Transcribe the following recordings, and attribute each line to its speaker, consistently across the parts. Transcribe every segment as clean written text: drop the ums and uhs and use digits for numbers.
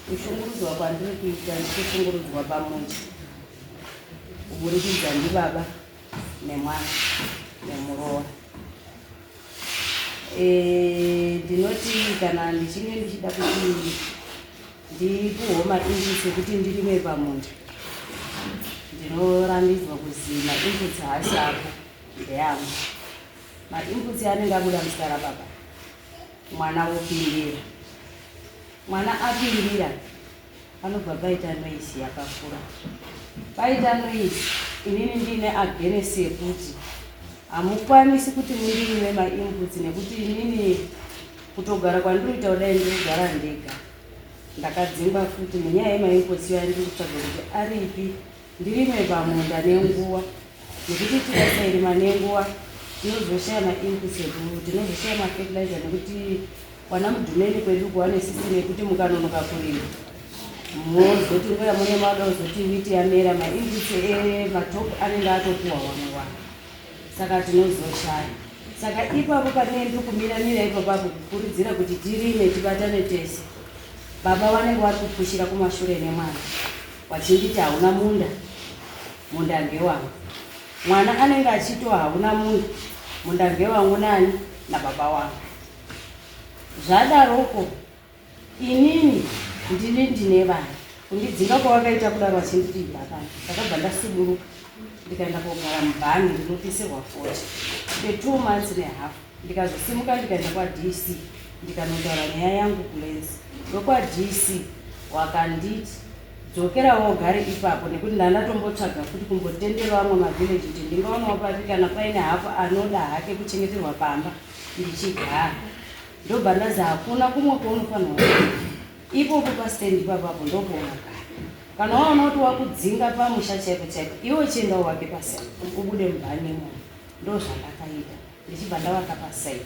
Speaker 1: kushungurudzwa kwandiri kuita ndikushungurudzwa pamunhu kuburikidza ndibaba nemwana nemuroora. Ndinoti kana ndichinge ndichida kuti ndipuhwo mainputsi ekuti ndirime pamunhu, ndinorambidzwa kuzi mainputsi haasi ako ndeyangu. Mainputsi anenge abuda muzita rababa, mwana opindira. Mwana apindira panobva paita noisi yakakura. Paita noisi, inini ndine agenesi ekuti hamukwanisi kuti mundirime mainputsi nekuti inini kutogara kwandinoita kudai ndirikugara ndega. Ndakadzingwa futi munyaya yemainputsi yandiri kutsvaga kuti aripi ndirime pamunda nenguva, nekuti tikasairima nenguva tinozoshaya mainputsi edu, tinozoshaya mafertilizer nekuti wana mudhumeni kwedu kuwane sisi nekuti mukanonoka kurima mozoti nguva mune mada uzoti witi yamera mainputsi matopu anenge atopuwa wamwe wanhu, saka tinozoshaya. Saka ipapo panenge kumiramira ipapo kukurudzira kuti tirime tibatane tese. Baba vanenge vari kupushira kumashure nemwana wachinditi hauna munda, munda ngewangu. Mwana anenge achito hauna munda, munda ngewangu nani nababa wangu. Zvadaroko inini ndine vana kundidzinga kwavakaita kudaro vachinditi ibakana. Ndakabva ndasuburuka ndikaenda kogara mubhani ndinopisirwa 40 2 months and a half. Ndikazosimuka ndikaenda kwaDC ndikanotaura nyaya yangu kulenzi. NdokwaDC wakanditi dzokerawo ugare ipapo nekuti ndandatombotsaga kuti kumbotendera vamwe mavhileji kuti ndingaonawo papi kana paine hapo anoda hake kuchengeterwa pamba ndichigara. Ndobva ndazi hakuna kumwe kwaunofanira ipopo pastendi papapo ndopounogara. Kana waona kuti wakudzinga pamusha chaipo chaipo, iwe chiendawo wake pasaidi ubude mubhanimo. Ndozvandakaita ndichibva ndavaka pasaidi.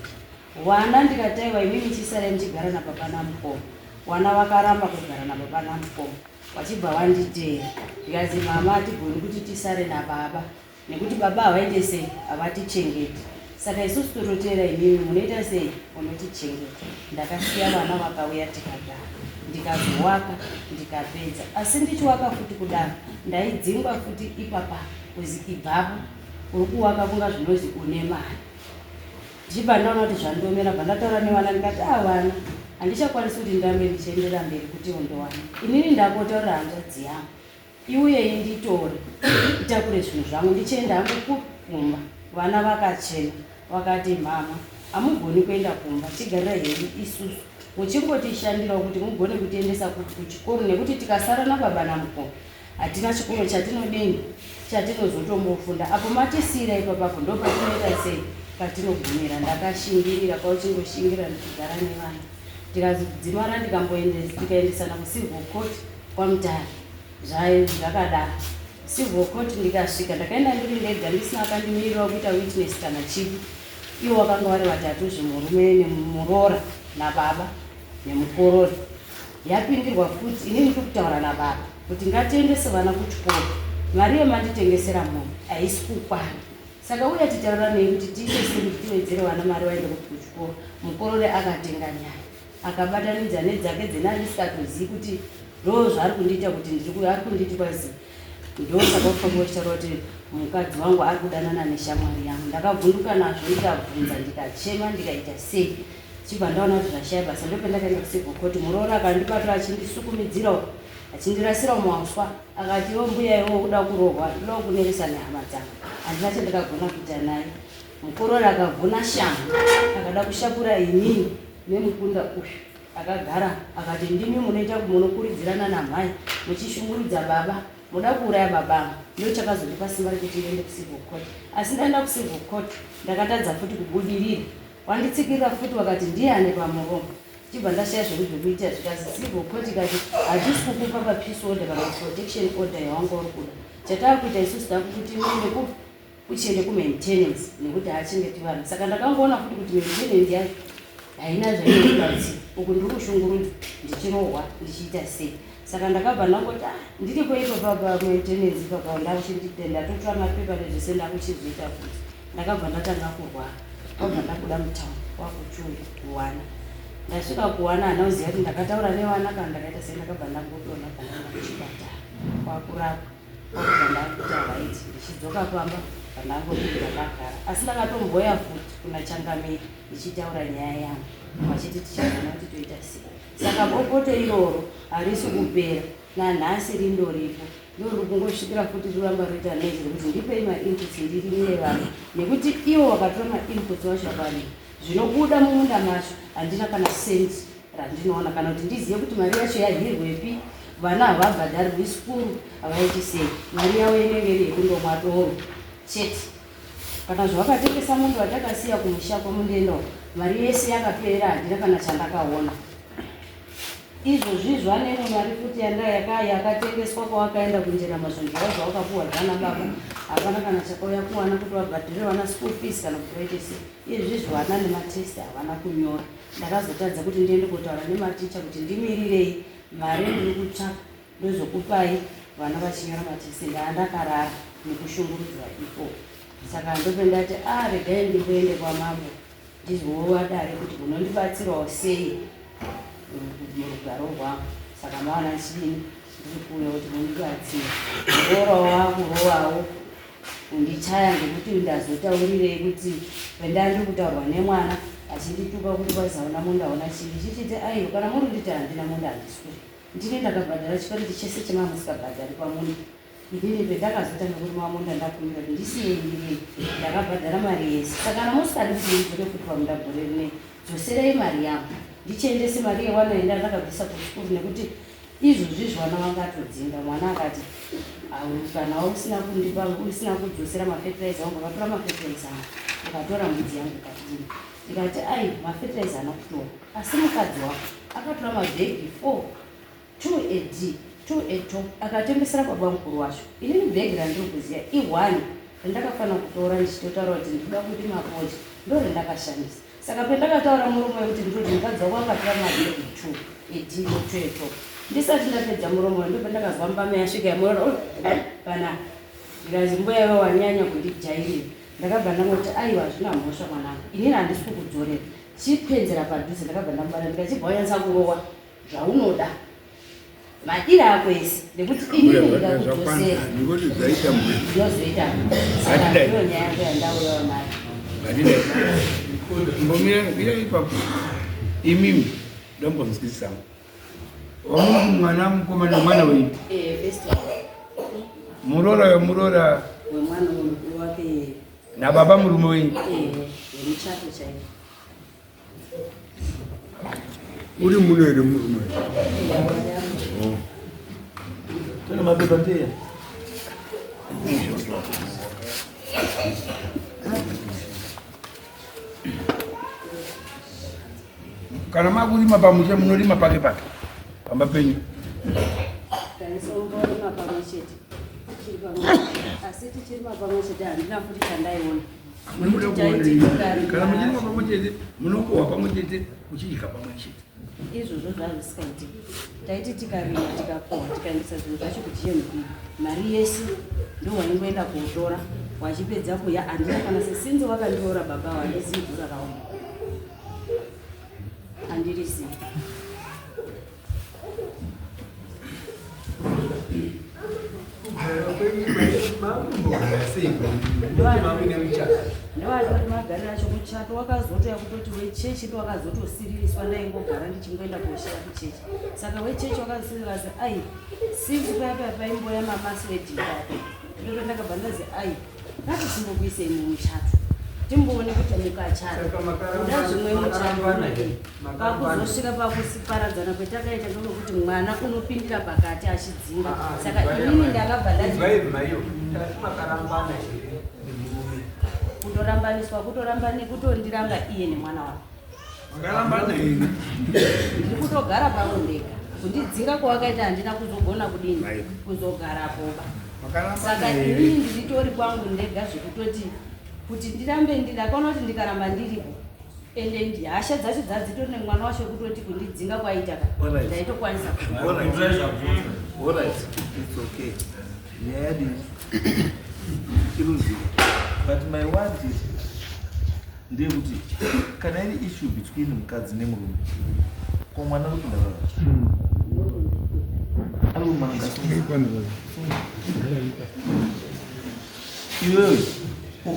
Speaker 1: Wana ndikataiwa inini chisara ndichigara nababa namukoma. Wana vakaramba kugara nababa namukoma vachibva vanditeera. Ndikazi mama hatigoni kuti tisare nababa nekuti baba havaite sei havatichengeti. Saka isusu tototeera imimi munoita sei munotichengeta. Ndakasiya vana vakauya tikagara ndikazowaka ndikapedza. Asi ndichiwaka futi kudaro ndaidzingwa futi ipapa kuzi ibvapo uri kuwaka kunga zvinozi une mari. Ndichibva ndaona kuti zvandomera bva ndataura nevana ndikati vana handichakwanisi kuti ndirambe ndichiendera mberi kuti undowana. Inini ndakotaurira hanzvadzi yangu iuyei nditore itakure zvinhu zvangu ndichienda hangu kumba. Vana vakachena vakati mama hamugoni kuenda kumba, chigarira hedu isusu muchingotishandirawo kuti mugone kutiendesa kuchikoro nekuti tikasara nababa namukoma hatina chikoro chatinodini chatinozotombofunda. Apo matisiyira ipapapo ndopatinoita sei patinogumira. Ndakashingirira kwauchingoshingira ndikigara nevana. Ndikadzimara ndikaendesana kucivil court kwamutare zvakadaro. Civil court ndikasvika ndakaenda ndiri ndega ndisina akandimirira kuita witness kana chipi. Ivo vakanga vari vatatu, zvimurume nemuroora nababa nemukorori. Yapindirwa futi inini kutaura nababa kuti ngatiendese vana kuchikoro, mari yemanditengesera munhu haisi kukwana. Saka uya titaura nei kuti tiite sei tiwedzere vana mari vaende kuchikoro. Mukorori akatenga nyaya akabatanidza nedzake dzenandisingatozivi kuti ndo zvari kundiita kuti ari kunditi kwazi ndosaka kufangochitaura kuti mukadzi wangu ari kudanana neshamwari yangu. Ndakavhunduka nazvo ndikabvunza ndikachema ndikaita sei. Chibva ndaona kuti zvashaya basa ndopendakaenda kucivil court. Muroora akandibatira achindisukumidzirawo achindirasira mumauswa akati iwo mbuya iwo kuda kurohwa ndoda kuneresa nehama dzangu handina chandakagona kuita naye. Mukorori akavhuna shangu akada kushapura inini nemukunda uyu akagara akati ndimi munoita munokuridzirana namhai muchishunguridza baba muda kuuraya baba ndo chakazondipa simba rekuti ndiende kucivil court. Asi ndaenda kucivil court ndakatadza futi kubudirira, wanditsikirira futi wakati ndiane pamuromo chibva ndashaya zvekuita zvikazi civil court ikati hatisi kukupa papeace order kana protection order yawanga uri kuda. Chatakuita isusu takuti muende uchiende kumaintenance nekuti hachengeti vanhu. Saka ndakangoona futi kuti maintenance yacho haina zvainobatsira, uku ndiri kushungurudza ndichirohwa ndichiita sei. Saka ndakabva ndangoti ndiri kuito pamaintenance papa ndatotora mapepa nezvese ndakuchizviita futi. Ndakabva ndatanga kurwara, kwabva ndabuda mutauni kwakuchunga kuwana. Ndasvika kuwana hanoziva kuti ndakataura nevana kana ndakaita sei. Ndakabva ndangotona pandaenda kuchipatara kwakurapa kwakubva ndakuita right ndichidzoka pamba pandangoti ndakagara. Asi ndakatomboya futi kuna changamiri ndichitaura nyaya yangu vachiti tichagona kuti toita sei. Saka bopoto iroro harisi kupera, nanhasi rindoripo ndori kungosvikira futi ruramba roita nezviri kuti ndipei mainputs ndirimire vanhu, nekuti ivo wakatora mainputs vacho vakarima zvinobuda mumunda macho handina kana senti randinoona kana kuti ndizive kuti mari yacho yahirwepi, vana havabhadharirwi sikuru havaiti sei, mari yavo inenge iri yekundomwa doro chete. Kana zvavakatengesa mundu watakasiya kumusha kwamundendawo mari yese yakapera handina kana chandakaona. Izvozvizvo aneno mari futi yakatengeswa kwawakaenda kunjera mazvonjera zvawakapuwa dzana baba hapana kana chakauya kuwana kuti wabhadhire vana school fees kana kuti waite sei. Izvizvo vana nematesti havana kunyora. Ndakazotadza kuti ndiende kutaura nematicha kuti ndimirirei mari ndiri kutsvaka ndozokupai vana vachinyora matesti. Ndakarara nekushungurudzwa ipo. Saka ndopendati regai ndimboende kwamambo ndizvowadare kuti munondibatsirawo sei murugaro rwangu. Saka mawana chini ndiri kuuya kuti mundibatsire kurorawo wakurowawo undichaya ngekuti ndazotaurirei kuti pendandiri kutaurwa nemwana achindituka kuti kwazaona munda hauna chii chichiti aiwa kana muri nditi handina munda handisuri ndine ndakabhadhara chikwadi chese chemamusikabhadhari pamunda. Inini pendakazotanga kuti mamunda ndakumira kuti ndisiyeirei ndakabhadhara mari yese. Saka kana musikadi kuti ndidzoke kuti pamunda gore rinei dzoserei mari yangu ndichiendese mari yewanoenda ndakabvisa kuchikuru, nekuti izvozvizvo vana vangatodzinga. Mwana akati kana usina kudzosera mafertilizer wangu akatora mafertilizer angu ukatora mbudzi yangu ukadini. Ndikati mafertilizer haana kutora, asi mukadzi wako akatora mabhegi 4 2 AD 2 top akatengesera baba mukuru wacho. Inini bhegi randiri kuziva i1 randakafanira kutora ndichitotaura kuti ndikuda kuti mapocha ndo randakashandisa. Saka pendakataura muromo wekuti ndoti mukadzi wako akatora mabhegi 2 AD 2 top ndisati ndapedza muromo ndo pendakazwa mbame yasvika yamurora kana ndikazi mboyaiva wanyanya kundijairira. Ndakabva ndangoti aiwa zvina mhosva mwanangu, inini handisi kukudzorera chipenzera padhuze. Ndakabva ndambara ndikachibva wanyanisa kurowa zvaunoda madira ako ese nekuti inini ndakudzosera ndinozoita. Saka ndiyo nyaya yangu yandauyawo nayo.
Speaker 2: Mbomira ipapo imimi ndombonzwisisa mwana mukomana mwana wenyu murora
Speaker 1: wemwana mukuru wake
Speaker 2: na baba murume wenyu
Speaker 1: wemuchato chaiwo
Speaker 2: uri muno ere murume tona mapepa ndeya kana makurima pamusha munorima pake pake pamba penyu
Speaker 1: taisongorima pamwe chete asi tichirima pamwe chete handina futi chandaiona.
Speaker 2: Kana muchirima pamwe chete munokohwa pamwe chete muchidya pamwe chete.
Speaker 1: Izvozvo zvazvisikaiti taiti tikarima tikakohwa tikaendesa zvinhu zvacho kuGMB mari yese ndo waingoenda kutora wachipedza kuya. Handina kana sesinzi wakandiora baba wandisidzura rauma handirisi ndovatoti magariro acho muchato wakazotoya kutoti wechechi ndo wakazotosiririswa ndaingogara ndichingoenda koshaya kuchechi. Saka wechechi wakazosirira kazi sinzi paimboya mamaswedi ipapo ndoto ndakabva ndazi ngatisimbokuisei mumuchato timboone kuti mukachara uda zvimwe muchambonake pakuzosvika pakusiparadzana kwetakaita ndokuti mwana unopindira pakati achidzinga saka inini ndakabva kutorambaniswa kutondiramba iye nemwana wako ndiri kutogara pavo ndega kundidzinga kwawakaita handina kuzogona kudini kuzogarapoba saka inini ndiritori kwangu ndega zvekutoti kuti ndirambe ndakaona kuti ndikaramba ndiripo ende hasha dzacho dzadzitori nemwana wacho kutoti kundidzinga kwaita ndaitokwanisa
Speaker 3: but my word is ndekuti kana iri issue between mukadzi nemurume kwa mwana kupinda iwewe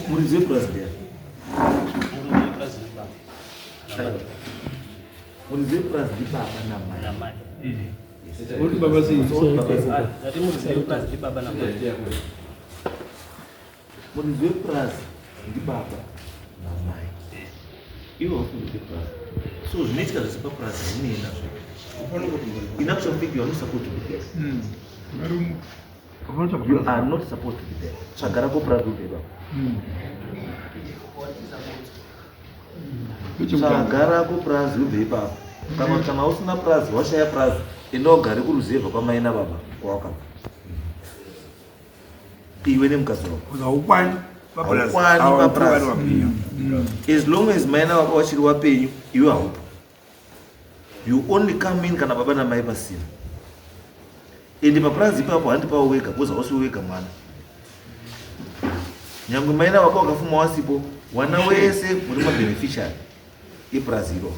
Speaker 3: muri zvepresident muri zvepresident baba namai
Speaker 2: uri baba sei
Speaker 3: muri zvepresident baba namai iwe wakuri zvepresident so zvinoitika zvese papresident zvinoenda zveko in actual fact you are not supposed to be there. You are not supposed to be there. Chagara ko prazo beba. Chagara ko prazo beba. Kama usina prazo washaya prazo inogare kuruzeva kwa mai na baba kwaka. Iwe neMkadzi wako.
Speaker 2: Uzakwani
Speaker 3: paprazo. As long as mai na baba wachiri wapenyu iwe haupo. You only come in kana baba na mai pasina. Indi paprazi papo handi pawo wega kuza wasiwega mwana. Nyangwe maina wako wakafuma wasipo wana wese muri ma beneficiary iPraziro.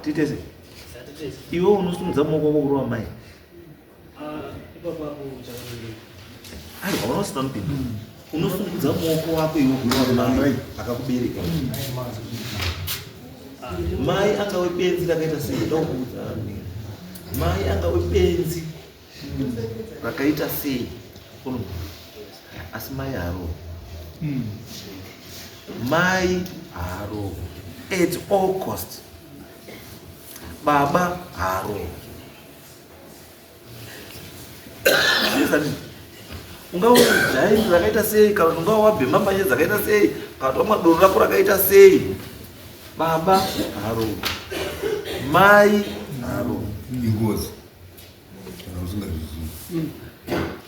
Speaker 3: Titese. Iwo unosumudza moko wako kurowa mai.
Speaker 4: Ipapo uchakuzvi.
Speaker 3: Ai unosita mpindu. Unosumudza moko wako iwo kurowa mai akakubereka. Mai angawe benzi rakaita sei ndokuudza mai angawe benzi rakaita sei asi mai haro mai haro at all cost baba haro ungawe jaini rakaita sei kana ungawe wabhema mbanje dzakaita sei kana madoro rako rakaita sei baba haro mai haro
Speaker 2: ingozi kana usingazvizivi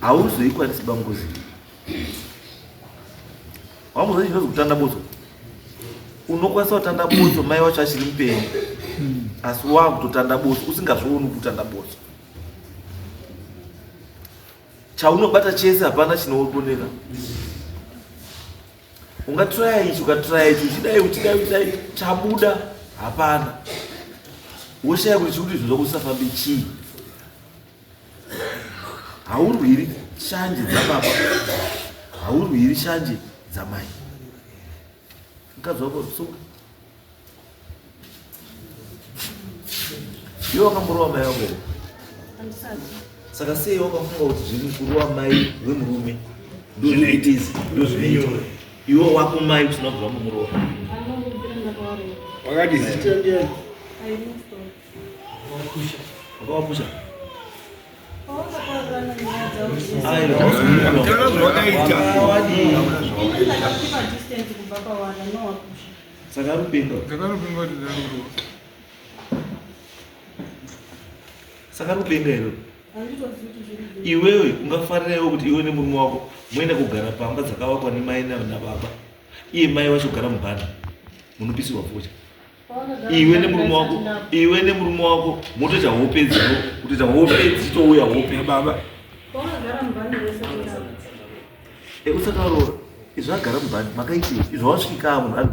Speaker 3: hauzoikwanisi bangozi wamuzozi zvinozi kutanda botso unokwanisa kutanda botso mai wacho achiri mupenyu asi wakutotanda botso usingazvioni kutanda botso chaunobata chese hapana chinooneka ungatry ichi ukatry ichi uchidai chabuda hapana woshaya kuti chikuti zvinhu zvokusafambi chii haurwiri shanje dzababa haurwiri shanje dzamai mukadzi wako tsuka iwe wakamborova mai wako saka sei wakafunga kuti zviri kurova mai wemurume ndozvinoita iwe wako mai usina kubva mumurova
Speaker 2: wakati
Speaker 3: wakawapusha saka rupenga iro iwewe ungafarirawo kuti iwe nemurume wako muende kugara pamba dzakavakwa nemai nababa iye mai wacho kugara mubhani munopisirwa fucha iwe nemurume wako motoita hope dzino kutoita hope dzitouya hope
Speaker 2: baba
Speaker 3: usati varora izvo agara mubhani makaitei izvo wasvika munhu ari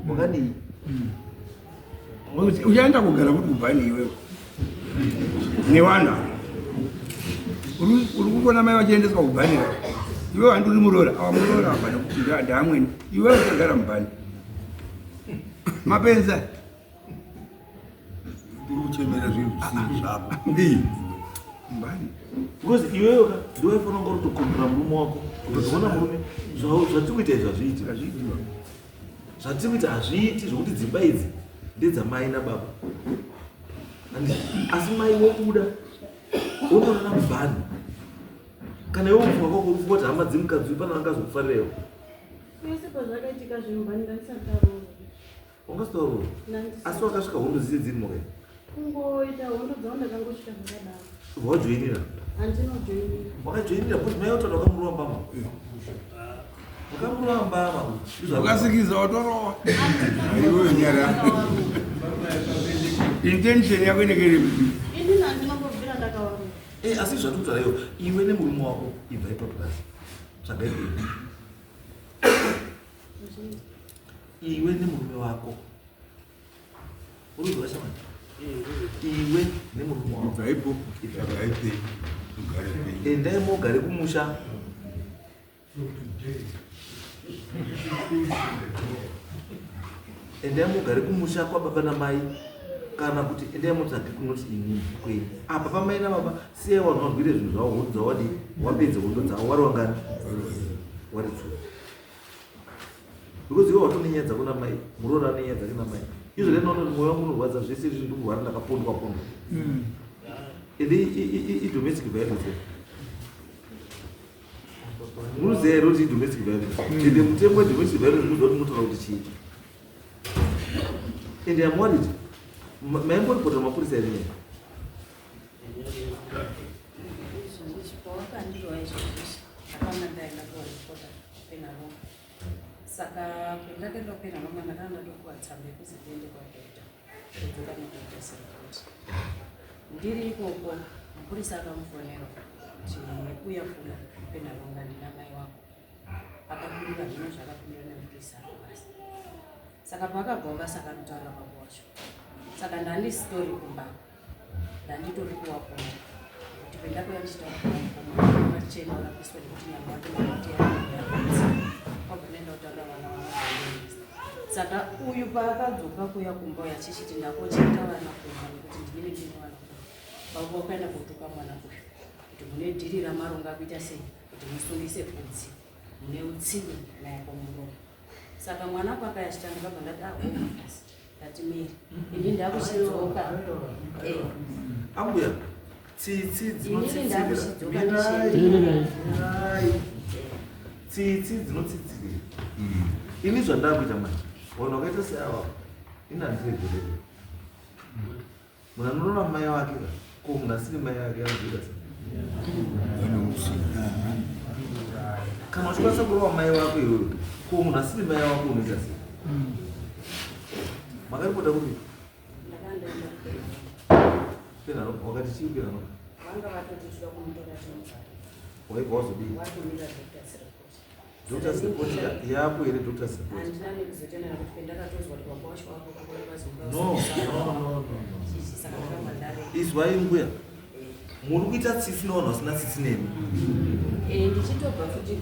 Speaker 3: mubhani wakadii
Speaker 2: uchaenda kugara kuti kubhani iwewe newana uri kukona mai vachiendeswa kubhani iwe handuri muroora awamurora abhani kuti ndaamweni iwe uchagara mubhani mapenza uri kuchemera zvinhu zvisii zvako mbani
Speaker 3: because iwewe ndiwe fanonga kutokombera murume wako kutozoona murume zvatikuita izvi hazviiti zvatikuita hazviiti zvokuti dzimba idzi ndedzamai nababa asi mai wobuda wonorana mubhani kana iwe mufunga kwako uri kuti hama dzimukadzi pana angazokufarirawo ungasitaurwa asi wakasvika hondo dzise dziri mokai wajoinira wakajoinira kuti mai otoda wakamurova mbama wakamurova mbama
Speaker 2: ukasikiza watorowa iwewe nyara intention yako inekere
Speaker 3: asi zvatutaura iwo iwe nemurume wako ibva ipapurasi zvagaipei iwe nemurume wako urikuzwa shamani iwe nemurume wako
Speaker 2: zvaipo zvagaipei
Speaker 3: endai mogare kumusha endai mogare kumusha kwababa namai kana kuti endai motsvake kunoti ini kwenyu apa pamai nababa siyai vanhu vabvire zvinhu zvavo hondo dzawadi wapedza hondo dzavo wari wangani wari tsuu because iwe watonenyenyedza kuna mai murora anenyenyedza kuna mai izvo renonoti mwoyo wangu unorwadza zvese izvi ndikurwara ndakapondwa ende idomestic violence munoziva here kuti idomestic violence ende mutembo wedomestic violence munoziva kuti munotaura kuti chii ende amwariti maimbonipota mapurisa here nyaya
Speaker 1: saka pendakaenda kupena nomwe ndakanda ndokuvatsamba yekuzi ndiende kwadokta kudzoka nedokta serikoti ndiri ikoko mapurisa akamufonera kuti uya kuna kupena ronga ndina mai wako akapindura zvino zvakapindura nemupurisa ako basi saka paakabva basa akanotaura pakuwacho saka ndani sitori kumbako ndanditori kuwakona kuti pendakuya ndichitaakachena wakapiswa nekuti nyama yako namateyaaaa wabvanenda kutaura vana saka uyu paakadzoka kuya kumba yachichiti ndakocheta vana kumba nekuti ndinenge ndine vana baba wakaenda kutuka mwana kuyo kuti mune dhiri ramaronga kuita sei kuti musungise bvudzi mune utsivi nayako muromo saka mwana pakayachita ndikabva ndati aasi ndati miri ini ndakuchidzoka
Speaker 3: ambuya tsitsi dzinotsitsirira ini zvandakuita mai vanhu vakaita seava inandiregerere munhu anoona mai wake ko munhu asiri mai wake anozoita sei kana uchikwanisa kurova mai wako iyoyo ko munhu asiri mai wako unoita sei makaripota kupi penaro wakati chii penaro
Speaker 1: vanga vatoti tida kumutora
Speaker 3: waibva wazodii Dr. Serikoti yapo here Dr. Serikoti
Speaker 1: handina nekuzotenda nekuti pendakatozwa kuti baba wacho wako
Speaker 3: no izwai mbuya muri kuita tsitsi nevanhu vasina tsitsi nemi
Speaker 1: ndichitobva futi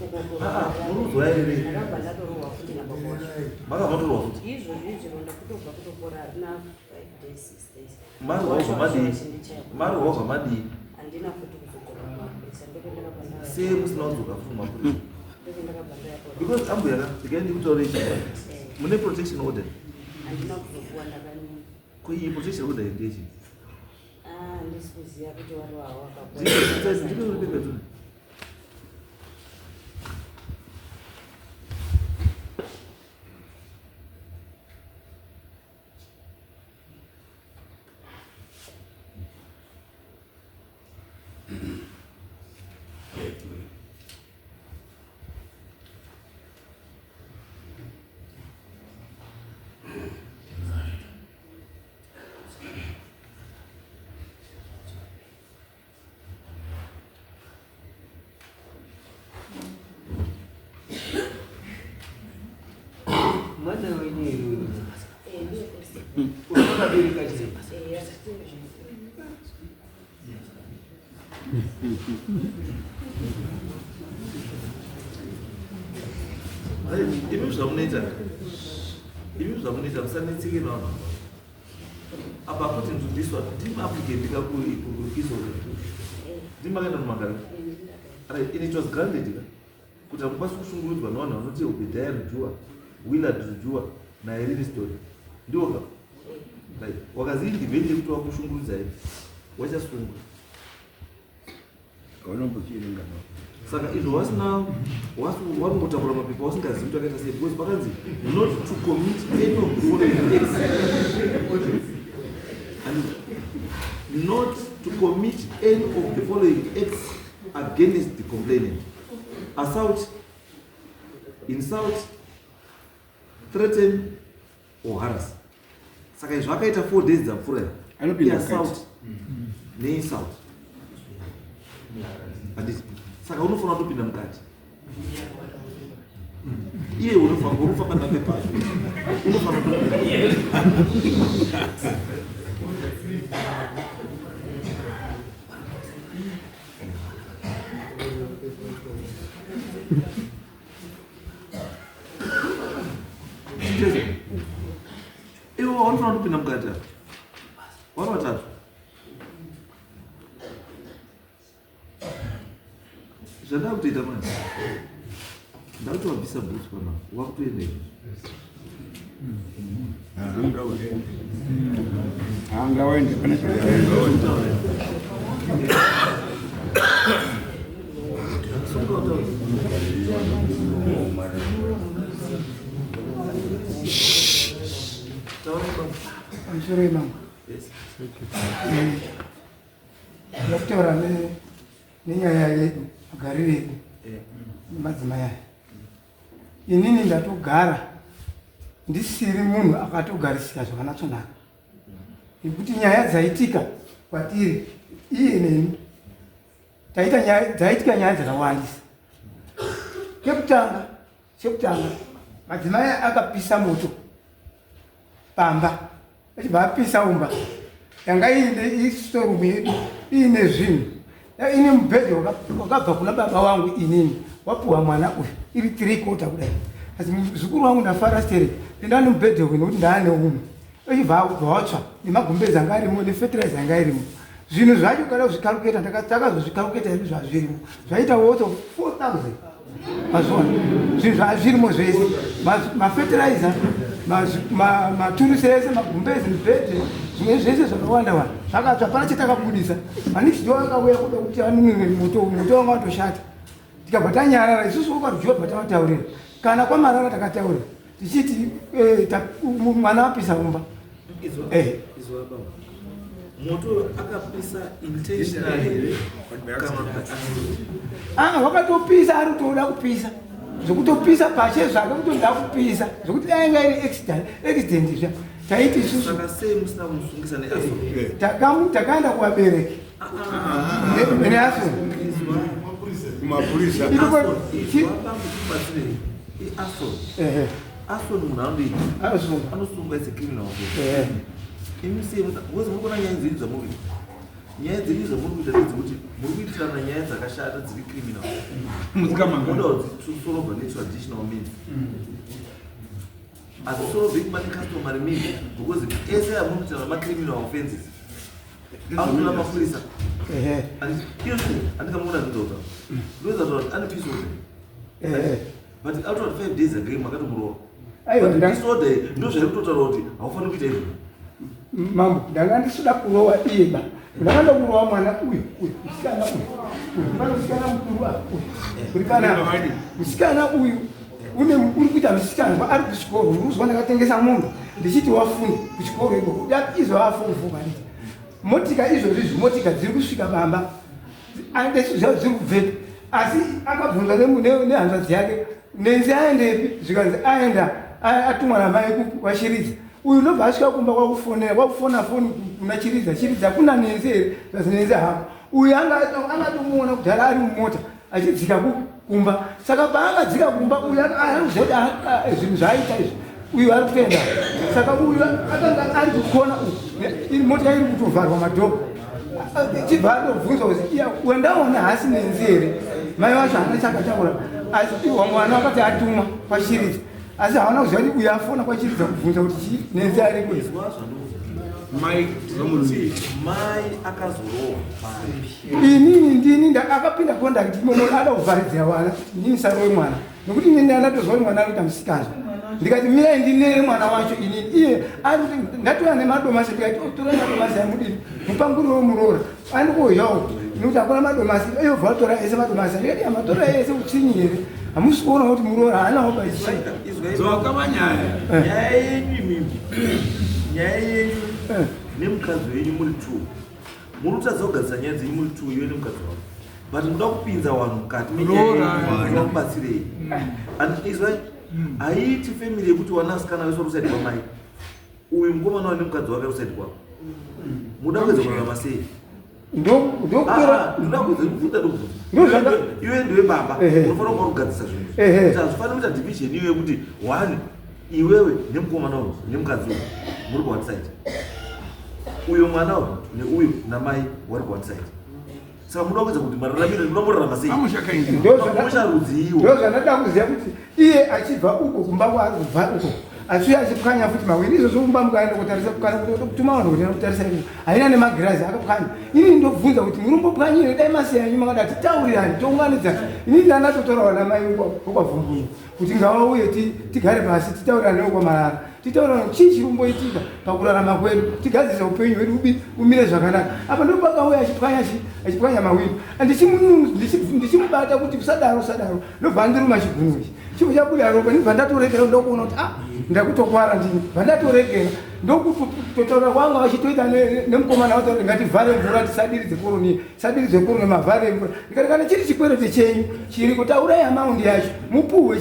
Speaker 3: muri kuzwa here
Speaker 1: ndakabva ndatorohwa futi nababa wacho
Speaker 3: makamatorwa futi
Speaker 1: izvozvi zvironda kutobva kutopora harina 5 days 6 days
Speaker 3: mari wabva madii
Speaker 1: handina futi kuzogona kumapurisa ndopendakabva
Speaker 3: sei musina kudzoka futi mapurisa because ambuya ndikaendi kutaura ichii mune protection order
Speaker 1: handina kuzokuwa ndakanyima
Speaker 3: koiyi protection order ndechi
Speaker 1: handisi kuziva kuti wari wawo
Speaker 3: ndikazipepetuni
Speaker 4: Mwana wenyewe unabereka chini.
Speaker 3: Imi zvamunoita musanetsekera vanhu apa kuti nzudiswa ndimaplikendika kurukiso ndimakaenda nomagara it was granted kuti akukwanisa kushungurudzwa navanhu vanoti Obedhaya Rujua, Willard Rujua naIrene Story ndiwoga wakazi indivhende kuti wakushungurudzai wachasungwa
Speaker 2: kaunombochiringa
Speaker 3: saka izvo wasina wakungotakura mapepa wasingazivi kuti akaita sei because pakanzi not to commit any of the following acts and not to commit any of the following acts against the complainant: assault, insult, threaten or harass. Saka izvo akaita 4 days dzapfuura assault neinsult handiti saka unofanira kutopinda mukati iye unofamba napepa unofanira kutopinda iwo wanofanira kutopinda mukati vari vatatu zvandava kutoita mani ndakutovabvisa bhuti pana wakutoendei
Speaker 2: hangawaende pana
Speaker 5: Sorry, ma'am. Ndakutaura nenyaya yedu magariro edu nemadzimai aya. Inini ndatogara ndisiri munhu akatogarisika zvakanatsonaka. Nekuti nyaya dzaitika kwatiri iye neni dzaitika nyaya dzakawandisa. Chekutanga madzimai akapisa moto pamba achibva apisa umba yanga ine storeroom yedu ine zvinhu ine mubhedha wakabva kuna baba wangu inini wapuwa mwana uyu iri 3/4 kudai asi muzukuru wangu ndafarastere pinda nomubhedha uyu nokuti ndaane umwe achibva watsva nemagumbezi anga arimo nefertilizer anga irimo zvinhu zvacho kana kuzvikaluketa takazozvikaluketa hedu zvazvirimo zvaita woto 4,000 mazuva zvinhu zvazvirimo zvese mafertilizer maturusi ese magumbezi mibhedhe zvimwe zvese zvakawanda wanda zvakatsva pana chetakabudisa manixdo akauya kuda kuti anumwe moto wanga watoshata tikabva tanyarara isusu ukarudyiwa bva tavataurira kana kwamarara takataurira tichiti mwana wapisa umba
Speaker 3: moto akapisa intentionally
Speaker 5: wakatopisa ari kutoda kupisa zvokutopisa pashe zvake kutoda kupisa zvokuti ainga iri accident zva taiti isusu takaenda kuvabereki neaso
Speaker 3: anosunga secriminal imisimuona nyaya dziri dzamuri nyaya dziri dzamuri kuita dzekuti muri kuitirana nyaya dzakashata dziri criminal muda dzisolvwa netraditional means hadzisolvheki manecustomary means because ese amuri kuitirana macriminal offenses anotoda mapurisa andikamuona ndidzoka ndoza kuti ane disorder but out of 5 days ago makatomurowa disorder ndozvari kutotaura kuti haufaniri kuita izvo
Speaker 5: mambo ndanga ndisoda kurowa iba ndakanda kurowa mwana uyu musikana uyu musikana mukuru uyu musikana uyu uri kuita musikanwa ari kuchikoro urikuzwa ndakatengesa munhu ndichiti wafunda kuchikoro iko izo afofuka nditi motika izvozvi motika dziri kusvika bamba ziri kubvepi asi akabvunza nehanzvadzi yake nenzi aendepi zvikanzi aenda atumwa namai kwashiridza uyu nobva asvika kumba kwakufona foni kuna chiridza kuna nenzi here zvazi nenzi hako uyu angatomuona kudhara ari mumota achidzika kumba saka paangadzika kumba uyu aauziva kuti zvinhu zvaaita izvi uyu ari kutenda saka uyu akanga ari kukona mota iri kutovharwa madhoko chibva atobvunzwa kuti wendaona hasi nenzi here mai vacho hana chakataura asi iwa mwana wakati atumwa kwashiridza asi hawana kuziva kuti uyo afona kwachiridza kubvunza kuti chii nenzi ari kwezi
Speaker 2: mai tizomurudzii
Speaker 3: mai akazorowa papi
Speaker 5: inini ndini akapinda contact imomo ada kuvharidzira vana ndini sarowe mwana nekuti inini anatozwa kuti mwana anoita musikana ndikati mirai ndinere mwana wacho inini iye ari kuti ndatoya nemadomasi ndikati tora madomasi amudini mupanguriro muroora andikoyawo nekuti akona madomasi eyobva atora ese madomasi ndikati amatora ese utsinyi here hamusi kuona kuti muroora haanawo paisai
Speaker 2: dzokava nyaya
Speaker 3: yenyu mimi nyaya yenyu neMkadzi wenyu muri 2 murikutadza kugadzisa nyaya dzenyu muri 2 iwe neMkadzi wako but muda kupinza vanhu mukati menyaakubatsirei izvai haiti family yekuti wanasikana wese rusaidi kwamai uyu mukomana wane neMkadzi wake rusaidi kwako muda kuedza kurarama sei iwe ndiwe baba unofanira kuva kugadzisa zvinhu hazvifaniri kuita division iwe yekuti 1 iwewe nemukomana uyu neMkadzi uyu muri ku one side uyo mwana uyu neuyu namai vari ku one side saka muda kuedza kuti mararamiro ndinomurarama sei amusharudziiwo
Speaker 5: ndo zvandada kuziva kuti iye achibva uko kumba kwaari kubva uko asiuya achipwanya futi mawiri izvozvo kumba mukaenda kutarisa kana kutuma vanhu kuti kutarisa ii haina nemagirazi akapwanya inini ndobvunza kuti murumbopwanyire dai masi yanyu makada titaurirani tounganidzani inini ndanatotorawo namai ukwabvumburu kuti ngavauye tigare pasi titaurirane ukwamarara titaurana chii chiri kumboitika pakurarama kwedu tigadzise upenyu hwedu umire zvakanaka apa ndopakauya achipwanya mawiri ndichimubata kuti usadaro ndobva ndiruma chigunwe chivo chabuda ropa ndibva ndatoregera ndokuona kuti ndakutokwara ndini bva ndatoregera ndokutotaura kwanga vachitoita nemukomana wataura ngativhare mvura tisadiridze koroni mavhare mvura ndikati kana chiri chikwerete chenyu chiri kutaurai amaundi yacho mupuhwe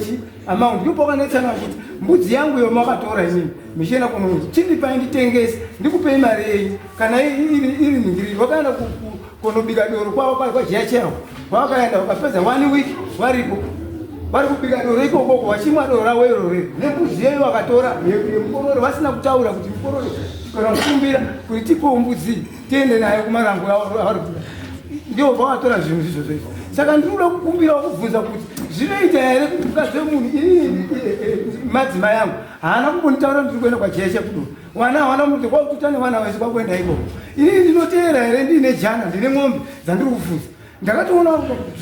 Speaker 5: amaundi ndopakanetsana vachiti mbudzi yangu yomakatora inini michena kunonzi chindipai nditengese ndikupei mari yenyu kana iri ningiriri vakaenda kunobika doro kwajiya chavo vakaenda vakapedza 1 week varipo vari kubika doro ikokoko vachimwa doro ravo iroreri nembudzi yeyo vakatora yemukorori vasina kutaura kuti mukorori kana kukumbira kuti tipowo mbudzi tiende nayo kumarango avari kuda ndobva vatora zvinhu zvizvozvo izvo saka ndinoda kukumbirawo kubvunza kuti zvinoita here kuti mukadzi wemunhu inini madzimai yangu haana kumbonditaura ndiri kuenda kwajeya chekudoro wana hawana muti kwakututane vana vese kwakuenda ikoko inini ndinoteera here ndiine jana ndine mwombe dzandiri kuvhunza ndakatoona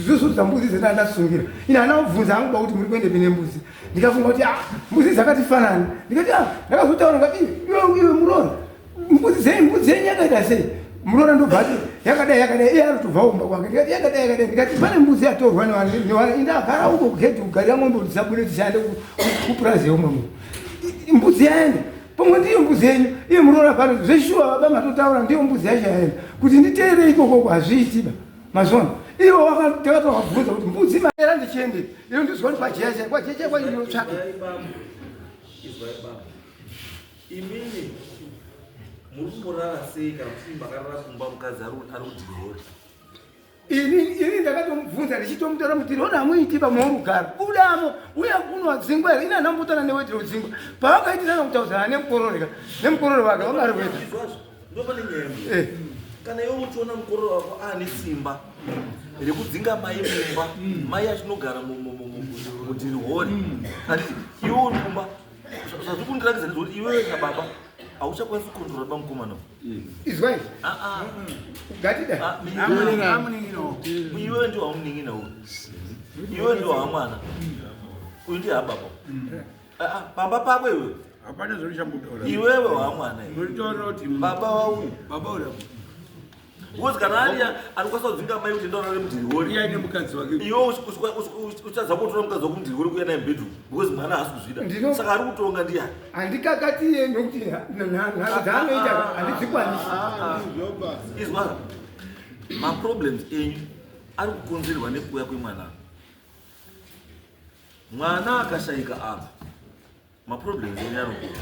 Speaker 5: zvizvo dzambudzi dzendandasungira ini hana kubvunza hangu kwakuti muri kuende pine mbudzi ndikafunga kuti mbudzi dzakatifanani ndikati ndakazotaura ngati iwe muroora mbudzi yenyu yakaita sei muroora ndobvati yakadai iye ari kutobvaumba kwake ndikati yakadai ndikati pane mbudzi yatorwa newana indagara uko kugedhi kugarira mwombe kuti dzisabude tichaende kupurazi yeumwe munhu mbudzi yaenda pomwe ndiyo mbudzi yenyu iye muroora pano zveshuwa baba matotaura ndiyo mbudzi yacho yaenda kuti nditeere ikokoko hazviitiba mazvona iwo wakabvunza kuti mbudzi maera ndichiende iyo ndizwa kuti kwajeya kwainotsvaka
Speaker 3: imini muri kumborara sei kana kuti makarara kumba mukadzi ari kudirori
Speaker 5: ini ndakatomubvunza ndichitomutora mutirori hamuitipa maurugara budamo uya kunwa dzingwa here ina ndambotana newediro dzingwa pavakaitirana kutaudzana nemukorori wake vangari kuita
Speaker 3: ndopane nyaya kana iwe uchiona mukorori wako aane simba rekudzinga mai mumba mai achinogara mudirihori anditi iwe uri kumba zvazvi kundirakidza ndezvoti iwewe nababa hauchakwanisi kukontrola bamukomana
Speaker 5: izwai gatida
Speaker 3: iwewe ndiwo hamunin'ina uyu iwewe ndiwo hamwana uyu ndiye hababa baba pako iwewe
Speaker 2: hapana zvorichambotaura
Speaker 3: iwewe hamwana baba wauyu because kana anokwanisa kudzinga mai kuti ndaurare mudirihori
Speaker 2: iye aine mukadzi wake
Speaker 3: iwe uchadza kutora mukadzi wako mudirihori kuya naye bedroom because mwana haasi kuzvida saka ari kutonga ndiyani
Speaker 5: handikakatiye nokuti nharo dzaanoita handidzikwanisi
Speaker 3: izwa maproblems enyu ari kukonzerwa nekuuya kwemwana mwana akashayika apa maproblems enyu anokura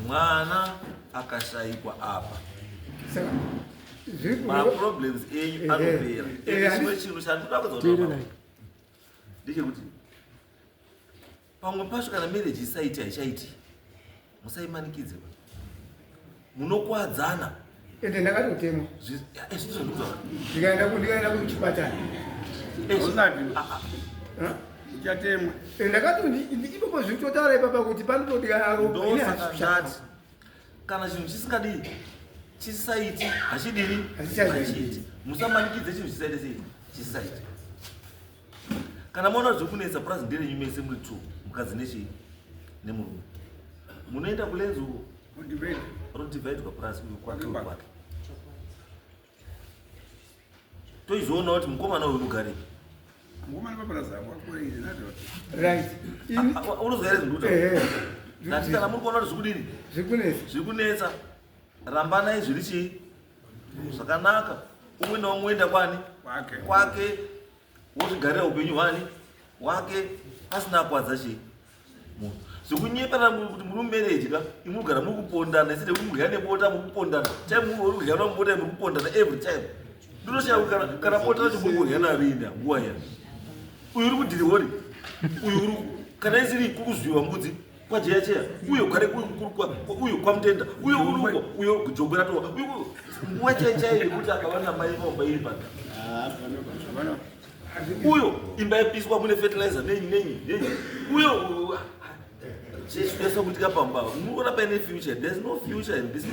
Speaker 3: mwana akashayikwa apa maproblems enyu anopera chimwe chinhu chandinoda kuzautaa ndechekuti pamwe pacho kana marriage isaiti haichaiti musaimanikidze munokwadzana
Speaker 5: ende ndakatotemwa ndikaenda kuchipatara
Speaker 2: uchatemwa
Speaker 5: ndakati ipopo zvitotaura ipapa kuti panotodikana
Speaker 3: ndosakashati kana chinhu chisikadii chisaiti hachidini hachiiti musamanikidze chinhu chisaite sei chisaiti kana maona zvokunetsa purazi nderenyu mese muri 2 mukadzi nechii nemurume munoenda kulenzi uko rodivhaidwa purazi uyu kwake kwake toizoona kuti mukomana uyu unogare
Speaker 2: mukomana papurazi ako akorei
Speaker 5: right
Speaker 3: unozoyere zvinduta ndati kana muri kuona kuti zvikudini zvikunetsa rambanai zviri chii zvakanaka umwe naumwe enda kwani kwake wozvigarira upenyu hwani wake asina kwadza chii munhu zvikunyeperera kuti muri mumereji ka imugara muri kupondana iside kumudya nebota muri kupondana time muri kudyana mubota muri kupondana every time ndinoshaya kana bota racho muri kudyana rinda nguva ya uyu uri kudhiriwori uyu uri kana isiri kukuzviwa mbudzi kwajeyacheya uyo gare uyo kwamutenda uyo uruko uyo jogoratowa nguva chaichaiyo kuti akawana mai paumba iri pata uyo imba yapiswa mune fertilizer nenyi uyo chesvesa kutika pamba munoona paine future there's no future in this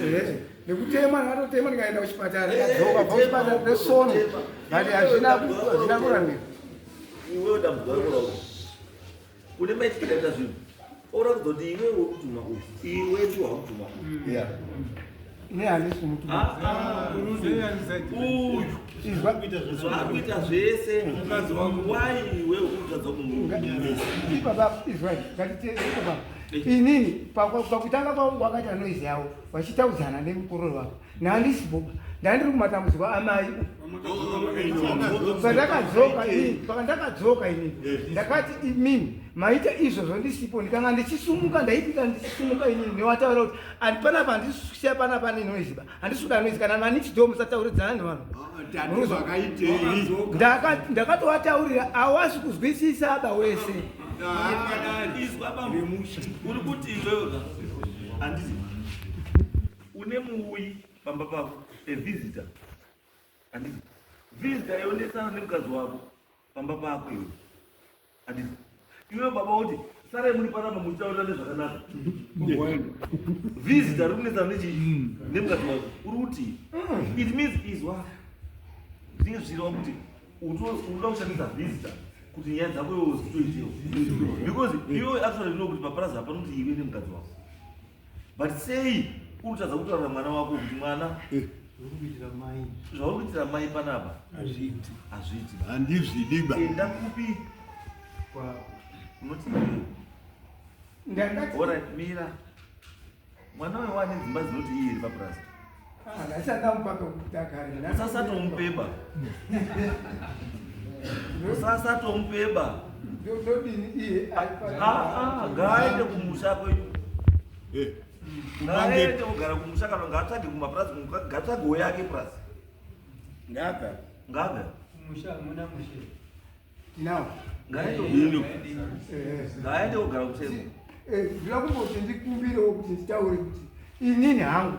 Speaker 5: nekutema natotema ndikaenda kuchipatara adzoka pauchipatara nesono but hazvina kuramira
Speaker 3: iwewo dambudziko rakorako une maitikira ita zvinhu oratidza kuti iwe uri kutuma uyu iwe ndiwo hakutuma uyu
Speaker 5: nehandisi mutuma
Speaker 3: uyu zvakuita zvese mukadzi wangu wai iwe uri kutadza kumumesa
Speaker 5: ipapa israel ngatiteepapa inini pakutanga kwangu wakaita noizi yavo vachitaudzana nemukororo wavo nahandisi boba ndandiri kumatambudziko amai pakandakadzoka inini ndakati imini maita izvozvo ndisipo ndikanga ndichisumuka ndaipika ndichisumuka inini newataura kuti panapa handisiya panapa nenoiziba handisuda noizi kana mani chido musatauridzana nevanhu ndakatowataurira awasi kuzwisisa aba wese
Speaker 3: uri kuti iwewe handisi une muuyi pamba pako evhizita handisi vhizita yaonetsana nemukadzi wako pamba pako iwe handisi iwe baba kuti sarai muri panapa muchitaurira nezvakanaka vhizita riri kunetsana nechii nemukadzi wako uri kuti it means izwa zvinge zvichireva kuti unoda kushandisa vhizita kuti nyaya dzako iwe zitoitewo because iwe actually know kuti paparazi hapana kuti iwe nemukadzi wako but sei urikutadza kutaurira mwana wako kuti mwana zvauri kuitira mai panapa hazviti
Speaker 2: handizvidiba
Speaker 3: enda kupi unoti alright mira mwana wewe wane dzimba dzinoti iye iri papurazi usasatomupeba usasatomupeba ngaaende kumusha kwenyu ngaaende kugara kumusha kana ngaatsvage kumapurazi ngaatsvagewo yake purazi ngaaga ngaaende kugara kumusha
Speaker 5: zvira kumboti ndikumbirewo kuti nditaure kuti inini hangu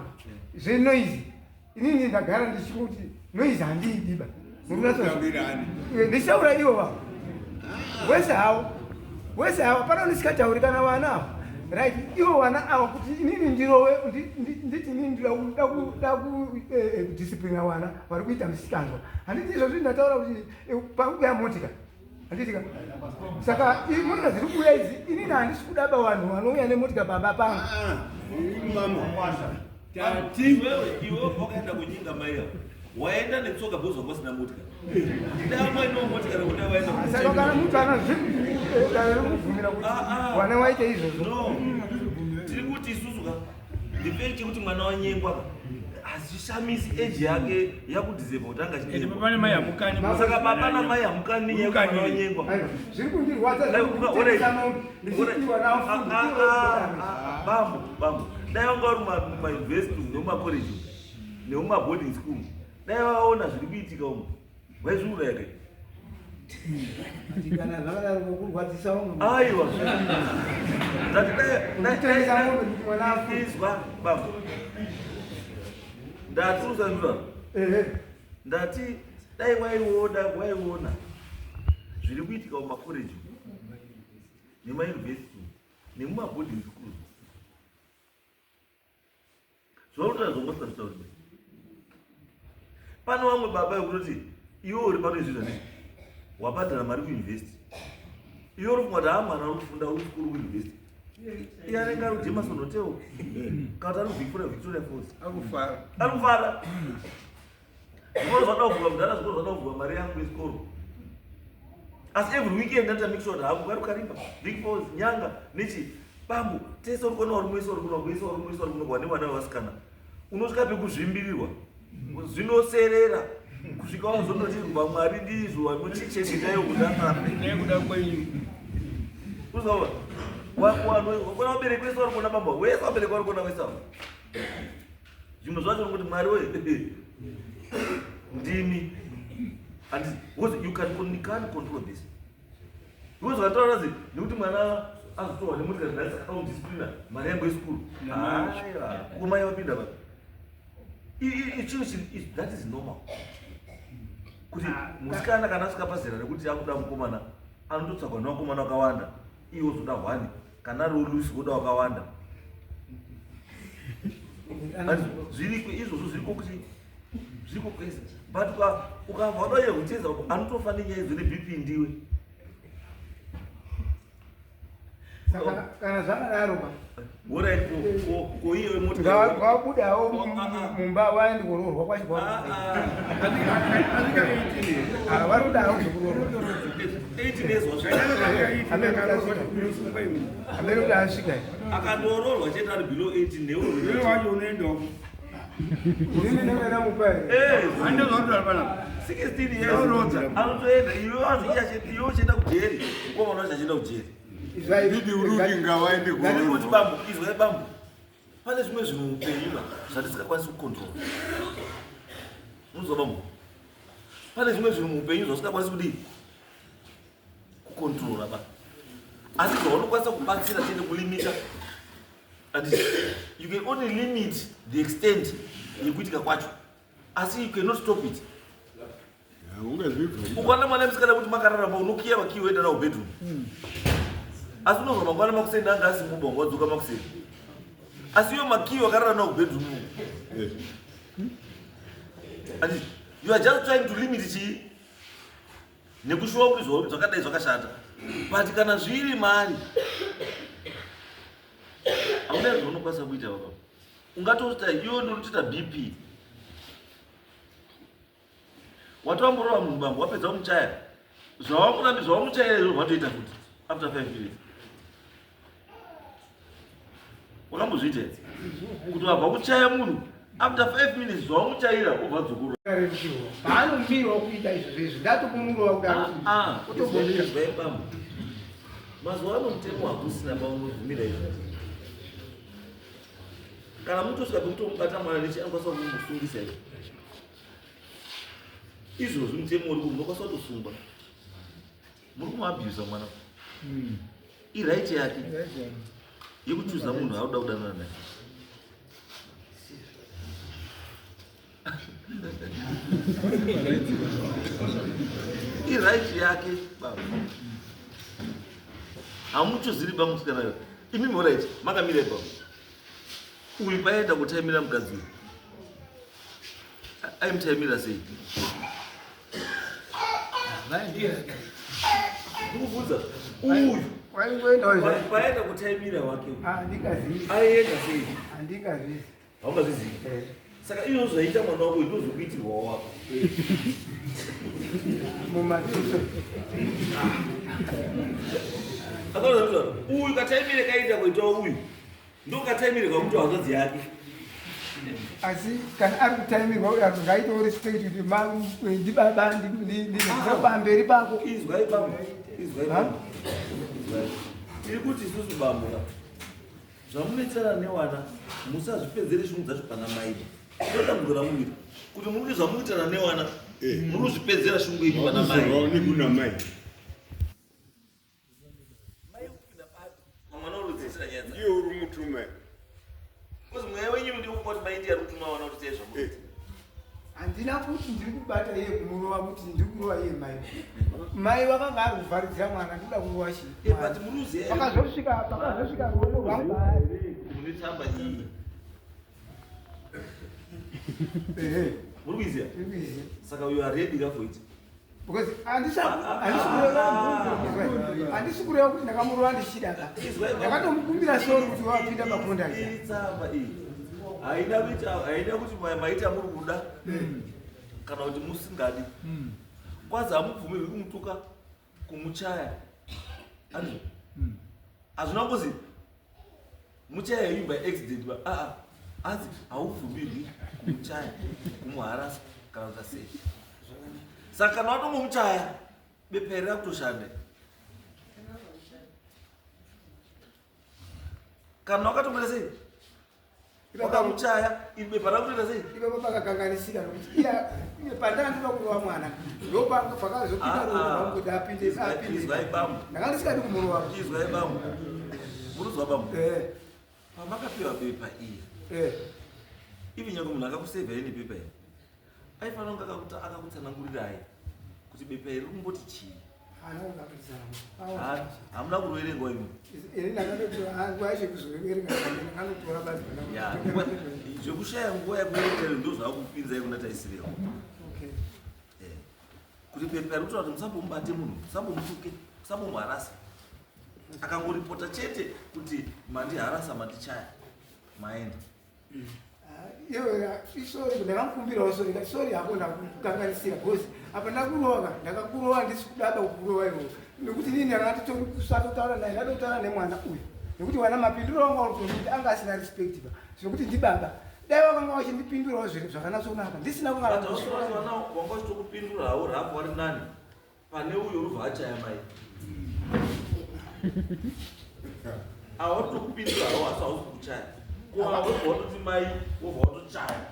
Speaker 5: zvenoizi inini ndagara ndichikuti noizi handiidiba ndichaura ivo vavo wese havo pana ndisikatauri kana vana avo right ivo vana ava kuti inini ndirowe nditi inini ndida kudisciplina vana vari kuita misikanzwa handiti izvozvi ndataura kuti panguya motika handitika saka motika dziri kuuya idzi inini handisi kudaba vanhu vanouya nemotika pamba pangu
Speaker 3: iwe wakaenda kunyinga maiya waenda netsoka bhozi wanga usina motika ndamaino motika rekuti waenda
Speaker 5: saka kana mutu anazvikuvumira kuti vana waite izvozvo
Speaker 3: no tiri kuti isusuka ndipei chekuti mwana wanyengwa hazvishamisi eji yake yakudhizepa kuti anga saka baba namai hamukani nenyaya yekuti mwana wanyengwa
Speaker 5: zviri kundirwadza
Speaker 3: bambo dai wanga uri mumauniversity nemumacollege nemumaboarding school dai vaona zviri kuitika umo vaizviura yake aiwa izwa bambo ndati usanzura ndati dai waiona zviri kuitika mumakoreji nemauniversity nemumaboarding schools zvaunotaura zvongosazvitauri pane vamwe baba yekunoti iwe uri pano izvi zvandii wabhadhara mari kuuniversity iwe uri kumwa kuti mwana uri kufunda uri sikuru kuuniversity iye anenge ari kujameson hotel kana kuti ari Victoria Falls arikufara zvikoro zvada kuvhurwa mudhara zvikoro zvada kuvhurwa mari yangu yesikoro asi every weekend ndatamake sure kuti hapo ari kukarimba Big Falls nyanga nechi bambo tese uri kuona uri muisi uri kuno muisi uri muisi uri kuno kwa nevana vevasikana unosvika pekuzvimbirirwa zvinoserera kusvika wazondotirwa mwari ndizvo wanochichengetai kudakara
Speaker 2: kwenyu
Speaker 3: uzawa wakona wabereki wese vari kuona bamba wese wabereki vari kuona wese zvimwe zvacho nokuti mwari we ndimi you can't control this iwe zvakataura sei nekuti mwana azotorwa nemotikari nhasi akaudisciplina mari yangu yesikuru kumai wapinda pa that is normal kuti musikana kana asvika pazera rekuti akuda mukomana anototsvagwa nevakomana vakawanda iwe uzoda hwani kana ari ulusi woda wakawanda zviriko izvozvo zviriko kuti zviriko kwese but ukabva wada yekutedza anotofa nenyaya idzo nebp ndiwe
Speaker 5: kana zvakadaro
Speaker 3: koiye wemotokari
Speaker 5: wabudawo mumba waendi kuroorwa kwachikwa varudawo zvokuroorwa
Speaker 3: 8 days
Speaker 5: amene kuti asvika
Speaker 3: akandoroorwa chete ari below 18
Speaker 2: newe wacho unoendawo
Speaker 5: inini nemena mupari
Speaker 2: andozvautara pana
Speaker 3: 16 years anotoenda iwe iwe uchienda kujeri komana wacho achienda kujeri
Speaker 2: Bibi urudi ngawaende
Speaker 3: kuti bambo izwe bambo pane zvimwe zvinhu muupenyu zvatisingakwanisi kucontrola unozwa bambo pane zvimwe zvinhu muupenyu zvatisingakwanisi kudii kucontrola ba asi zvaunokwanisa kubatsira chete kulimita and you can only limit the extent yekuitika kwacho asi you cannot stop it ukaona mwana musikana kuti makararamba unokiya vakiyi woenda nawo bedroom asi unozwa mangwana makuseni anga asi mubongo wadzoka makuseni asi iwe makiyi wakarara nawo bedroom and you are just trying to limit chii nekushuva kuti zvakadai zvakashata but kana zviri mari hauna zvaunokwanisa kuita baba ungatosita iwe ndonotoita bp watamburawa munhu bambo wapedza kumuchaya zvawamuchaya izvo vatoita futi after 5 minutes wakambozviita kuti wabva kuchaya munhu after 5 minutes zvawamuchaira obva dzokuru
Speaker 5: paanombirwa kuita izvozvezvi ndatokunurova
Speaker 3: kudaizvai bambo mazuva ano mutemo hakusina paunobvumira izvo kana mutosvika pekutomubata mwana nechi anokwanisa kumusungisa izvo izvozvi mutemo uri munokwanisa kutosungwa muri kumabhiusa mwana iraiti yake yekuchuza munhu auda kudanana naye iraiti yake baba hamuchuziri pamusikanayo imimi oraiti makamira ipapo uyu paenda kutaimira mukadzi uyu aimutaimira sei ndikubvunza uyu paenda kutaimira wake aienda sei
Speaker 5: handingazvisi
Speaker 3: haungazvizivi saka iyo zvaita mwana wako ndozvokuitirwawo wako
Speaker 5: mumaziso
Speaker 3: akaaa uyu kataimire kaita kuitawo uyu ndokataimire kamuti hanzvadzi yake
Speaker 5: asi kana ari kutaimirwa ngaitawo respect kuti ndibaba ndipamberi pako
Speaker 3: izwai bambo tiri kuti isusu bambo zvamunoitana newana musazvipedzere shungu dzacho pana mai ndotambudzira muviri kuti muruti zvamunoitana newana munozvipedzera shungu yenyu pana
Speaker 2: nekuna mai
Speaker 3: mwana urudzisira nyanza
Speaker 2: iye uri mutumai
Speaker 3: kozi mweya wenyu ndikuti mai ndiye ari kutuma wana kuti tezvamuita
Speaker 5: handina kuti ndiri kubata iye kumurova kuti ndiri kurova iye mai vakanga ari kuvharidzira mwana ndikuda kurova chii pakazosvika ruoko rwangu
Speaker 3: munetsamba iyi muri kuiziya saka you are ready for it
Speaker 5: because handisi kureva kuti ndakamurova ndichida ka ndakatomukumbira sori kuti wapinda
Speaker 3: pakondaitsamba iyi haina kuti maita muri kuda kana kuti musingadi kwazi hamubvumirwi kumutuka kumuchaya hazvina kuzi muchaya you by accident asi haubvumirwi kumuchaya kumuharasa kana kuti sei saka kana watongomuchaya beperi rakutoshanda kana wakatomboita sei wakamuchaya bepa rakutoita sei
Speaker 5: ipapo pakakanganisika nokuti iye pandakandida kurova mwana ndopakazopinda ruoko rwangu kuti apinde ndakandisikadi kumurova
Speaker 3: izwai bambo muruzwa bambo pamakapiwa bepa iyi ivi nyange munhu akakusevhai nepepa iyi aifanira kunge akakutsanangurirai kuti bepa iri kumboti chii hamuna kuroverengawo imi zvekushaya nguva yekuerengera ndo zvakupinzai kuna taisirewo kuti bepa iri kutora kuti musambomubate munhu musambomutuke musambomuharasa akangoripota chete kuti mandiharasa mandichaya maenda
Speaker 5: isori ndakamukumbirawo sori yako ndakukanganisira bcause apa ndakurova ndakakurova ndisi kudada kukurova ivo nekuti nini ndakatotaura naye ndatotaura nemwana uyu nekuti wana mapinduro anga utoiti anga asina respect pa zvekuti ndibaba dai vakanga vachindipindurawo zviro zvakanatsonaka ndisina
Speaker 3: wanga uchitokupindurawo rapo wari nani pane uyo urubva achaya mai awatokupindurawo asi hausi kuchaya watoti mai wobva watochaya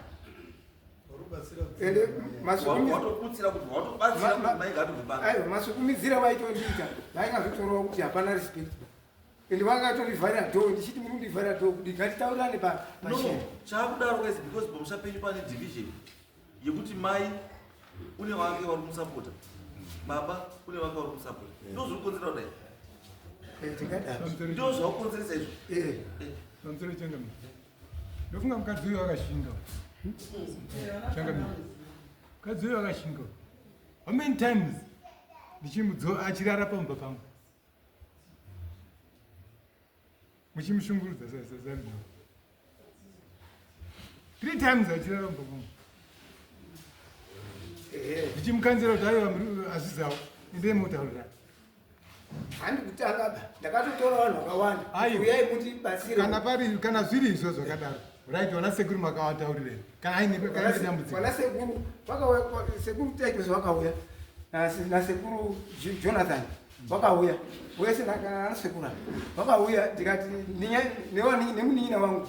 Speaker 3: watokutsira kuti watobatsira kuti mai gatobvibaa
Speaker 5: masukumidzira vaitondiita vaingazvitorawo kuti hapana respect ende vangatorivharira dho ndichiti muri kundivharira dho kuti ngatitaurirane pasheni
Speaker 3: chaakudaro kaisi because pamusha penyu pane division yekuti mai une wake wari kumusapota baba une wake wari kumusapota ndo zviri kukonzera kudai ndo zvakukonzeresa izvo
Speaker 2: pamusoro changamira ndofunga mukadzi uyo akashinga changamira mukadzi uyo akashinga how many times ndichimudzo achirara pamba pangu muchimushungurudza sazari 3 times achirara pamba pangu ndichimukanzira kuti aiwa azvizawo endei mutaurira
Speaker 5: handi kutanga ndakatotora vanhu vakawanda uyai mutibatsira
Speaker 2: kana zviri izvo zvakadaro right vana sekuru makavataurire kana dambudziko
Speaker 5: vana sekuru taito zvakauya nasekuru jonathan vakauya wese ana sekuru vakauya ndikati nemunin'ina vangu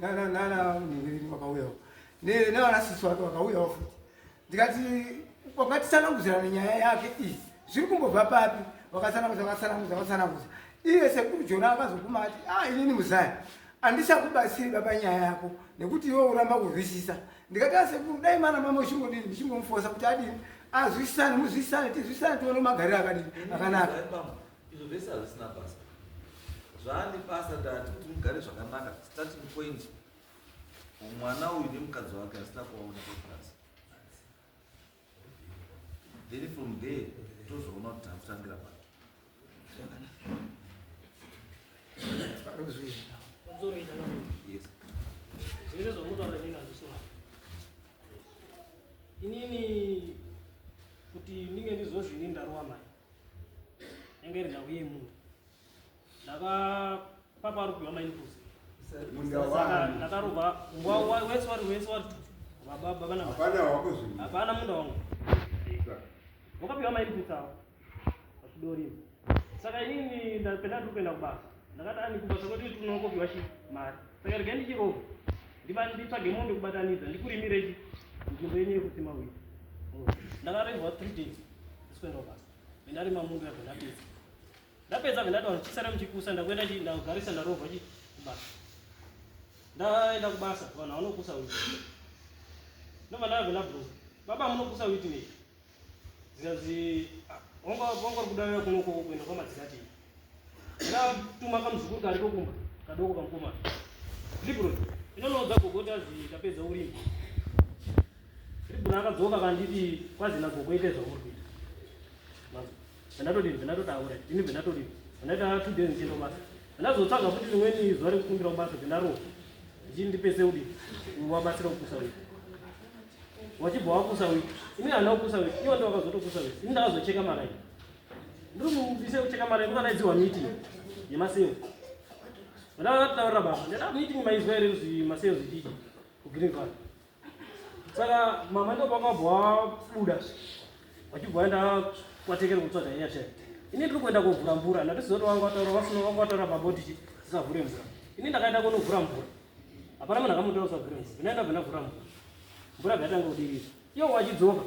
Speaker 5: nananingirini vakauyawo nevana sisi vake vakauyawo futi ndikati wakatisananguzira nenyaya yake iyi zviri kumbobva papi vakatsananguza iye sekuru jona akazoguma ati inini muzaya handichakubatsiri baba nyaya yako nekuti iwe uramba kuzwisisa ndikati asekuru dai mana mama uchingodini ndichingomfosa kuti adini azwisisane muzwisisane tizwisisane tione magariro akadini akanaka
Speaker 3: izvo zvese hazvisina basa zvaane basa ndati kuti mugare zvakanaka starting point mwana uyu nemukadzi wake hasina kuvaona kwepasi then from there tozoona kuti takutangira pa yes
Speaker 4: zvese zvomutaura ndingazvisora inini kuti ndinge ndizozvi ini ndarova mai yange iri ndauye munhu ndakapapa ari kupiwa mainpusi ndakarova wese wari baba hapana munda wangu wakapiwa mainpusi avo vachidorima saka inini pendati kuenda kubasa ndakati ani kubasa kweti tinokopiwa chi mari saka regai ndichirova nditsvage mombe kubatanidza ndikurimire nzvimbo yenyu yekutima uyu ndakarevwa 3 days ndisikuenda kubasa vendarima mundu yabva ndapedza vendati ndichisara muchikusa ndakuenda ndagarisa ndarovha kubasa ndaenda kubasa vanhu vanokusa uyu ndobva ndakabvena bhuruka baba munokusa witi nei zikazi wanga uri kuda kunoko kuenda kwamadzikati ndakatuma kamuzukuru kari kokumba kadoko kamukomana libro inonoudza gogota tapedza urimi libro akadzoka kanditi kwazina gogo ite zvauri kuita venatotaura ini venatodii vanaita 2 days ndichienda kubasa vendazotsvaga futi rimweni zuva rekukumbira kubasa vendarova ndichindipese kudi wabatsira kukusa wiki wachibva wakusa wiki ini hana kukusa wiki iwo ndowakazotokusa wiki ini ndakazocheka marai ndiri mubise kucheka marai mukanaidziwa meeting yemaseo ndakataura baba ndada meeting maizwa here kuzi maseo zitiki kugreen card saka mama ndopakabva wabuda wachibva waenda kwatekera kutsvaga airtime ini ndiri kuenda kovhura mvura ndatizoti wangataura baba kuti tisavhure mvura ini ndakaenda kunovhura mvura hapana munhu akamutaura usavhure mvura vinaenda vena vhura mvura vyatanga kudirira iwo wachidzoka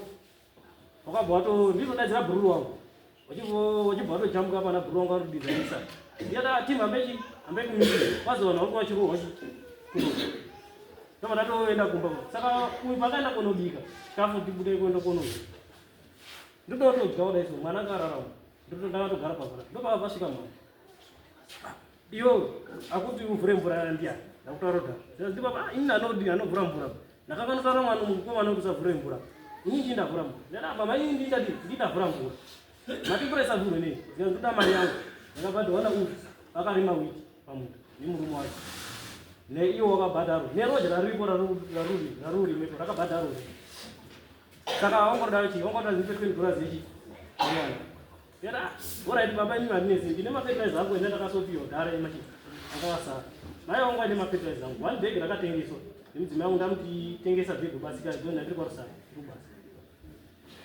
Speaker 4: wakabva wato nditodadzira bhururu wangu wachibva watojambuka pana bhururu wangu arikudizanisa ndiyada timu hambe kumiti wazowana uri wachirohwa kunoka ndobva ndatoenda kumba saka uyu pakaenda kunobika chikafu tibude kuenda kunobika ndotodya kudaiso mwana akararama ndakatogara pavhara ndobva vasvika mwana iyo akuti uvhure mvura ndiya ndakutaura kudhara ndibaba ini anovhura mvura ndakakanotaura mwana mukomana kuti usavhure mvura ini ndindavhura mvura ndada mama ini ndindavhura mvura matipuresa vhurwe nei ndoda mari yangu ndakabhadhawana uvi vakarima wiki pamunhu nemurume wacho neiwo wakabhadharwa neroja raripo raruri mepo rakabhadharwa saka wangoda $20 echi mwana yada oraiti baba ini marinesi ndine mapetrais angu ende ndakasopiwa dhara emachii akawasara mai wangu aine mapetrais angu 1 bhegi rakatengeswa nemudzimai wangu ndamuti tengesa bhegi ubasika ndiri kwarusara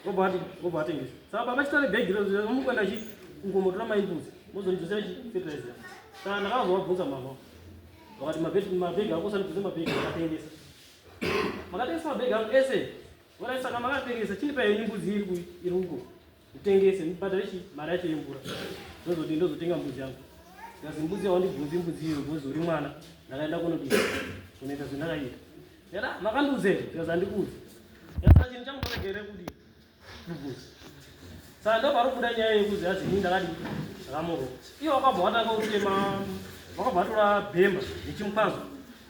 Speaker 4: ubasa obva atengesa saka baba chitore bhegi mukwenda chi kungomotora maimbuzi mozondidzosera chipetrais saka ndakazovabvunza mama wakati mabhegi ako usanibvunze mabhegi akatengesa makatengesa mabhegi angu ese ora saka makatengesa chini paini mbudzi iri uko utengese ndibhadhare mari yacho yemvura ndozoti ndozotenga mbudzi yangu zikazi mbudzi yawandibvunzi mbudzi iyo ngozori mwana ndakaenda kunodii kunoita zvendakaita yada makandiudzei zikazi handikuudzi yasaka chinhu changu ndakagere kudi kubvudzi saka ndopari kuda nyaya yekuzi azi ini ndakadi ndakamuro iyo wakabva watanga utema wakabva watora bhemba nechimukwazo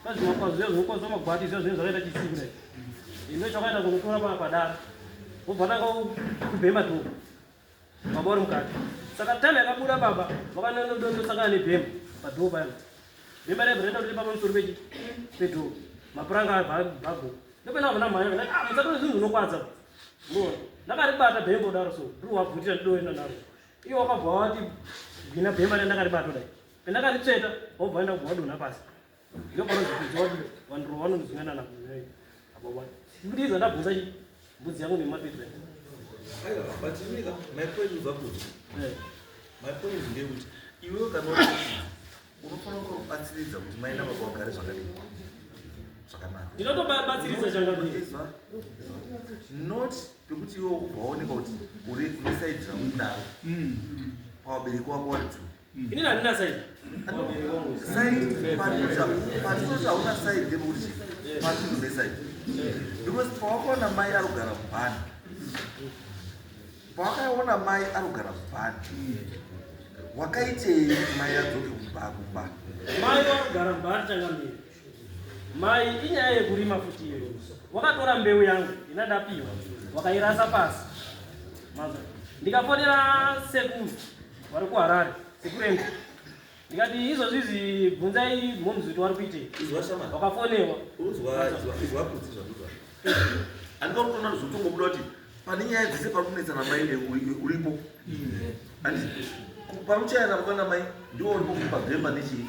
Speaker 4: kazvimukwazo zviya zvinokwazo magwati zviya zvinenge zvakaita chisiku nai ino chakaita kunotora padara wobva tanga kubhema dhogo baba uri mukati saka time yakabuda baba vakanondosangana nebhemba padhogo payana bhemba raibva raenda kuti papamusoro pedhogo mapuranga bhago ndopena vana mhanya musatore zvinhu zvinokwadza ndona ndakaribata bhemba udaro so ndiri wabvutira ndidoenda naro iwo wakabva wati gwina bhemba randakaribata kudai pendakaritsveta wobva waenda kubva wadonha pasi ndopanozidzwa kuti vanhu vanondozingana navo ndibudidza ndabvunza mbudzi yangu nemapetrai
Speaker 3: but my point is akuti my point is ndekuti iwewe kana unofanira kubatsiridza kuti mai nababa vagare zvakanaka
Speaker 4: ndinotobatsiridza changadii
Speaker 3: not pekuti iwewe ubva waoneka kuti uri kusaidira kudaro pawabereki wako vari tu
Speaker 4: ini handina saidi
Speaker 3: patinoti hauna saidi ndepekuti patino nesaidi because pawakaona mai ari kugara mubhani pawakaona mai ari kugara mubhani wakaitei kuti mai adzoke kumba
Speaker 4: mai wakugara mubhani changamiri mai inyaya yekurima futi iyo wakatora mbeu yangu inadapiwa wakairasa pasi maza ndikafonera sekuru vari kuharare sekurengu ndikati izvozvizi bvunzai momuzviti wari kuitei wakafonewa
Speaker 3: handika kutoona zvotongobuda kuti pane nyaya dzese pari kunetsana mai uripo pari kuchayana mukana mai ndiwo uripo kupa bhemba nechii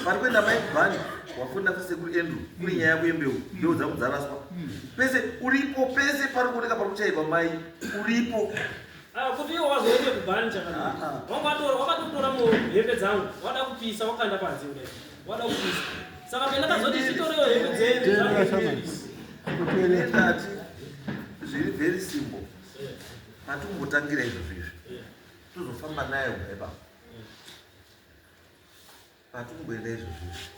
Speaker 3: pari kuenda mai kubhani wafunda kusekuru endru kune nyaya yako yembeu ndeu dzakudzaraswa pese uripo pese pari kuoneka pari kuchayirwa mai uripo
Speaker 4: kuti iwo wazoende kubhani chakanaka wakatotora hembe dzangu wada kupisa wakaenda panze kudai wada kupisa saka pendakazoti chitorewo hembe dzenyu
Speaker 3: ndati zviri very simple patimbotangira izvozvizvi tozofamba naye kuepa patimboenda izvozvizvi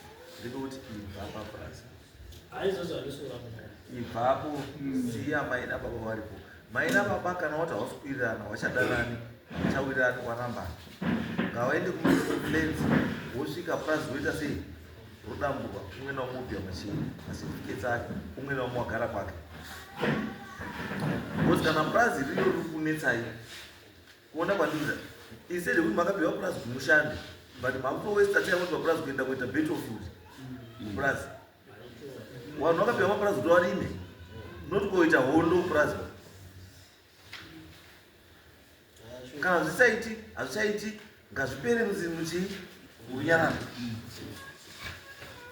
Speaker 3: ndinokuti ibva papurasi
Speaker 4: haizvozvo handisora
Speaker 3: Ipapo ziya mai nababa varipo. Mai nababa kana wati hausikwirirana wachadanani chawirirani kwanambani. Ngawaende kulenzi wosvika prazi woita sei rudamburwa umwe naumwe upiwa machini certificates ake umwe naumwe wagara kwake. Because kana prazi rino riri kunetsai kuona kwandira instead yekuti makapiwa prazi kumushande but makutowesta time kuti prazi kuenda kuita battlefield prazi vanhu vakapiwa mapurazi kuti varime not kuita hondo prazi. Kana hazvichaiti ngazvipere munyararo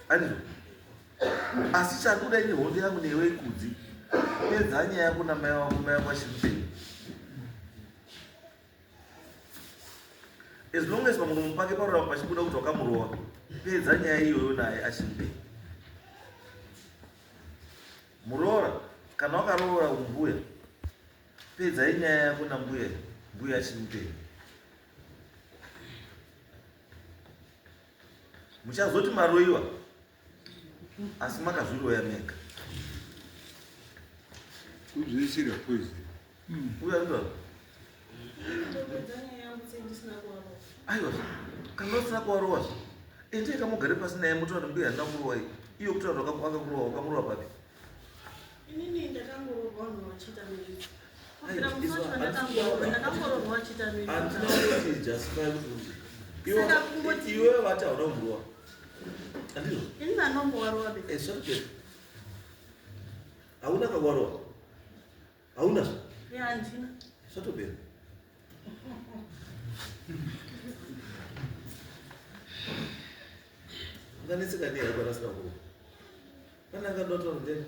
Speaker 3: andizvo. Asi chakuda ine hondo yangu newe ikudzi pedza nyaya yako namai wako mai wako achiri as long as pamuromo pake parorama pachibuda kuti wakamurowa pedza nyaya iyoyo naye achiri muroora. Kana wakaroora umbuya pedza inyaya yako nambuya mbuya achiri muchazoti maroiwa asi makazviroya mega.
Speaker 2: Kuzviisira poison.
Speaker 3: Uya ndo. Aiwa. Kana usina kuwarowa. Ende kamugare pasi naye muti wanombuya ndina kurowa iyo kuti vanhu vakakurowa wakamurowa papi.
Speaker 6: Inini ndakangorowa vanhu vachita miri.
Speaker 3: Iwe vati hauna kumrowa. Andizvo?
Speaker 6: Ini ndanombowarowa be.
Speaker 3: Zvakupera. Hauna kawarowa. Hauna?
Speaker 6: Ya handina.
Speaker 3: Zvatopera. Unganetseka nei hako rasina kurowa. Kana angandotaura ndeni.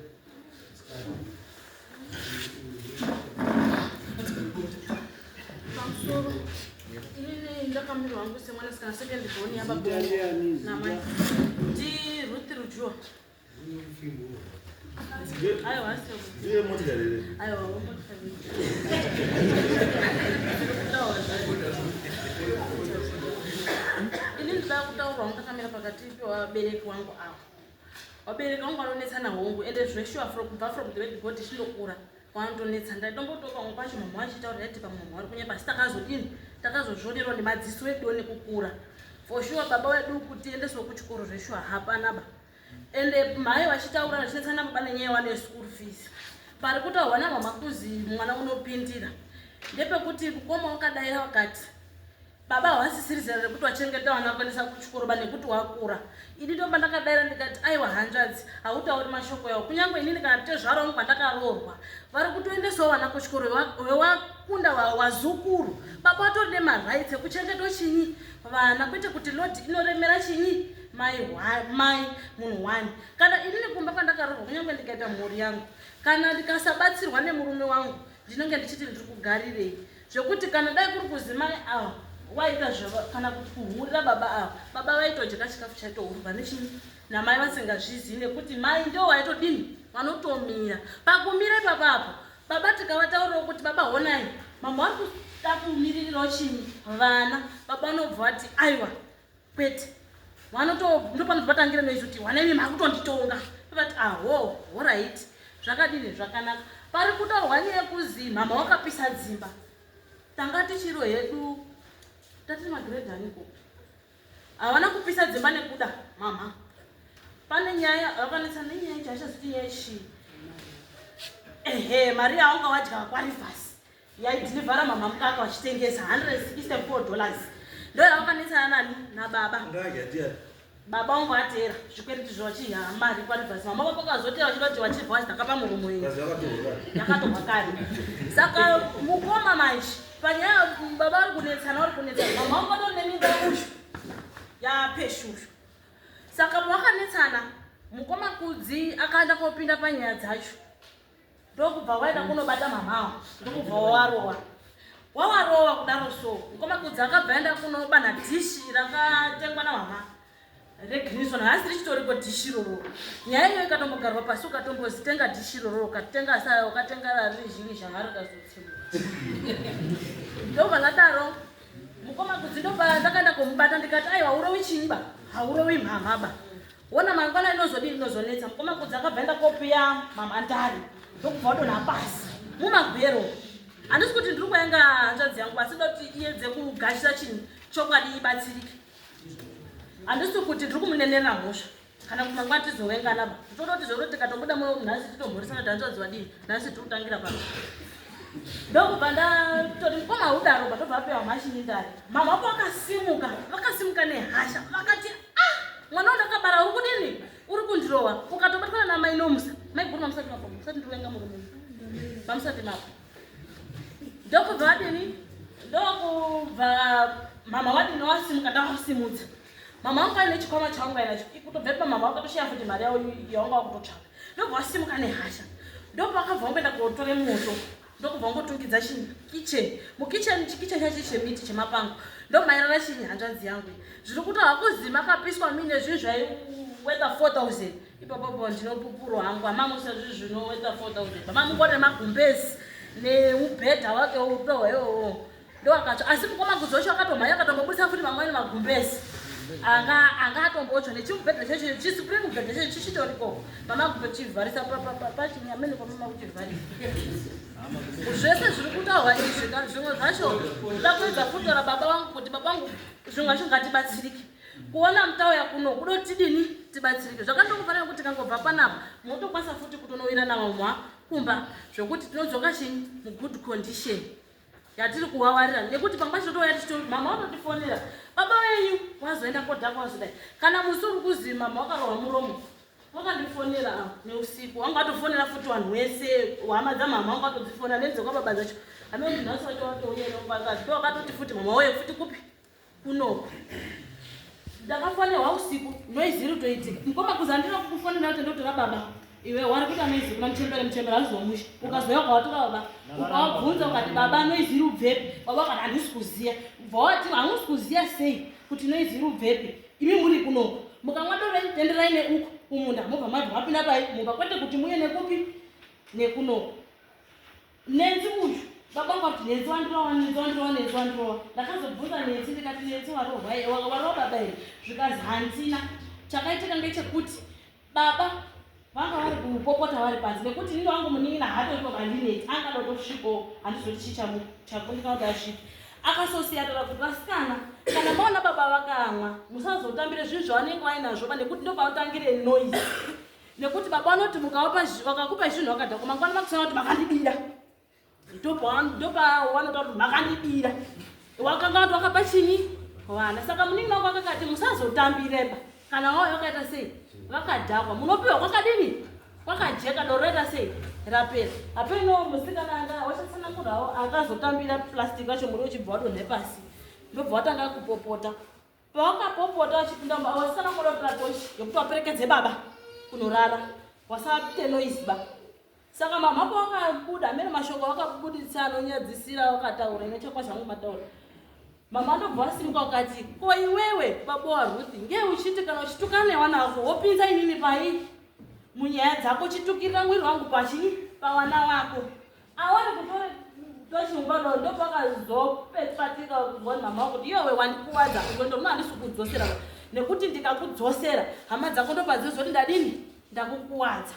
Speaker 6: Pamusoro. Ini ndakamirwa hangu semwanasikana second born yababa namai. Ruti Rujua. Aiwa asi.
Speaker 3: Ndiye motikari ere.
Speaker 6: Aiwa motikari. Ini ndida kutaura ndakamira pakati pevabereki vangu avo. Vabereki vangu vanonetsana hongu ende zveshuwa kubva from the word God chindokura vanondonetsa. Ndaitombotoka pamwe pacho mama achitaura kuti pamwe mama vari kunyapa asi takazodini takazozvonerwa nemadziso edu nekukura. For sure baba wedu kuti endeswe kuchikoro zveshuwa hapanaba. Ende mai vachitaura vachinetsana baba nenyaya wane school fees. Pari kutaurwa namama kuzi mwana unopindira. Ndepekuti kukoma wakadaira wakati baba wasisirizira rekuti wachengeta vana vakwanisa kuchikoro nekuti wakura. Ini ndomba ndakadaira ndikati aiwa hundreds hautauri mashoko yawo kunyange inini kana tezvaro vangu pandakaroorwa vari kutoendesawo vana kuchikoro wewakunda wazukuru. Baba watori nemarights ekuchengeta chinyi vana kwete kuti lodi inoremera chinyi mai munhu wani. Kana inini kumba kwandakaroorwa kunyange ndikaita mhuri yangu kana ndikasabatsirwa nemurume wangu ndinenge ndichiti ndiri kugarirei zvekuti kana dai kuri kuzi mai ava waita kana kuti kuhurira baba ava baba vaitodya chikafu chaitourwa nechini namai vasingazvizivi nekuti mai ndio waitodini vanotomira pakumira ipapapo. Baba tikavataurirawo kuti baba honai mama vari kuda kumiririrawo chinyi vana baba vanobva vati aiwa kwete ndopanopatangira noizoti wanemi makutonditonga vati aho oright zvakadini zvakanaka. Pari kutaurwa neyekuzi mama wakapisa dzimba tanga tichiro hedu tati magiredi aniko havana kupisa dzimba nekuda mama. Pane nyaya vakanetsa nenyaya chachaziti nyaya shii mari yaunga wadya kwarivhasi yaidhilivhara mama mukaka wachitengesa $164 ndo yavakanetsana nani nababa. Baba wangu atera zvikwereti zvachiya mari kwarivhasi mama vakazotera vachidati wachivhasi takapa muromo yenyu yakatorwa kare. Saka mukoma manje panyaya baba vari kunetsana vari kunetsana mama vangatori nemimba yaushu yapeshushu. Saka pavakanetsana mukoma kudzi akaenda kopinda panyaya dzacho ndokubva waenda kunobata mamawo ndokubva wawarowa kudaro so mukoma kudzi akabva aenda kunobanha dhishi rakatengwa namama regreenson hasi richitoriko dhishi rororo. Nyaya iyo ikatombogarwa pasi ukatombozi tenga dhishi rororo ukatenga saya ukatenga rari zhinji zvanga rikazotsimuka. Ndobva ndadaro mukoma kudzi ndobva ndakaenda komubata ndikati aiwa urowi chinyi ba haurowi mama ba wona mangwana inozodini inozonetsa mukoma kudzakabvenda kopiya mamandari ndokubva wadonha pasi mumagwero. Handisi kuti ndiri kuenga hanzvadzi yangu asi kuti iyedze kugashira chinhu chokwadi ibatsirike. Handisi kuti ndiri kumunenerera mhosva kana kuti mangwana tizovengana ba toda kuti zvoro tikatomboda nhasi titomhoresana hanzvadzi wadini nhasi tiri kutangira pano. Ndokubva ndatoti mukoma udaro batobva apiwa mashini ndari. Mama wapo vakasimuka nehasha vakati mwana wandakabara uri kudini uri kundirowa ukatobatwana namai nomusa maiguruma musati mapo musati ndiwenga murume pamusati mapo. Ndokubva vadini ndokubva mama wadini wasimuka ndakasimudza. Mama wangu aine chikwama chaunga inacho kutobva pamama wakatoshiya futi mari yaunga wakutotsvaka. Ndobva wasimuka nehasha ndobva akabva wamboenda kotore moto ndokubva wangotungidza kicheni mukicheni chikicheni chacho chemiti chemapango ndomairara chinyi hanzvadzi yangu zviri kuti hakuzima kapiswa mine zvinhu zvaiweta 4000 ipapo ndinopupuro hangu hamamusa zvinhu zvinoweta 4000 pamamungone magumbezi neubhedha wake utohwewo ndoakatsva asi mukoma kudzocho akatomhanya akatombobudisa futi mamweni magumbezi anga atombotsva nechimubhedha checho chisupreme mubhedha checho chichitoriko mama chivharisa pachinyameni kwamama kuchivharisa zvese zviri kutaurwa izvi zvimwe zvacho kuda kuedza kutora baba vangu kuti baba vangu zvimwe zvacho ngatibatsirike kuona mutauya kuno kudo tidini tibatsirike zvakandokufanira kuti kangobva panapa munotokwanisa futi kutonowira namamwa kumba zvokuti tinodzoka chinyi mugood condition yatiri kuwawarira nekuti pamba chotouya tichitori mama wanotifonera baba wenyu wazoenda kodhakwa wazodai kana musi uri kuzivi mama wakarohwa muromo wakandifonera neusiku wanga watofonera futi vanhu wese hama dzamama wanga watodzifonera nedzekababa dzacho ameni nhasi wacho watouyeropakati ndo wakatoti futi mama weye futi kupi kunoko ndakafonerwa usiku noiziri toitika mukoma kuzandira kukufonera kuti ndotora baba iwe wari kuita noizi kuna muchembere azizomusha ukazoya ukawatoka baba ukawabvunza ukati baba noiziri ubvepi baba wakati handisi kuziya bva wati hamusi kuziya sei kuti noiziri ubvepi imi muri kunoko mukamwadorendenderai neuku kumunda mobva mabva mapinda pai mumba kwete kuti muye nekupi nekunoko nenzi uyu baba ngati nenzi wandirowa ndakazobvunza nenzi ndikati nenzi warowa baba here zvikazi handina chakaitika ngechekuti baba vanga vari kupopota vari panzi nekuti nini wangu munin'ina haatoitokandineti angadotosviko handizoti chakundika kuti asvike akasosiyatara kuti vasikana kana maona baba vakamwa musazotambire zvinhu zvavanenge vainazvo nekuti ndopautangire noise nekuti baba vanoti vakakupa zvinhu vakadhako mangwana makusana kuti makandibira ndopavanotaura kuti makandibira wakanga vati wakapa chinyi vana saka munin'ina wako akakati musazotambireba kana wauya wakaita sei vakadhakwa munopiwa kwakadini kwakajeka doroita sei rapera apeno musikana anga wachasanakuravo akazotambira plastic acho muri uchibva wadonhe pasi ndobva watanga kupopota pawakapopota wachipinda wasikana kurotora toshi yokuti waperekedze baba kunorara wasapite noizba saka mamapo wakabuda amene mashoko wakabuditsa anonyadzisira wakataura inechakwa mataura mama ndobva wasimuka ukati ko iwewe baba waruthi nge uchiti kana uchitukana newana wako wopinza inini pai munyaya dzako chitukirira mwiri wangu pachini pawana wako awari kutore tochiungano ndopakazopepatika kuvona mama wako kuti iwewe wandikuwadza ukwendo muno handisi kudzosera nekuti ndikakudzosera hama dzako ndopadzizoti ndadini ndakukuwadza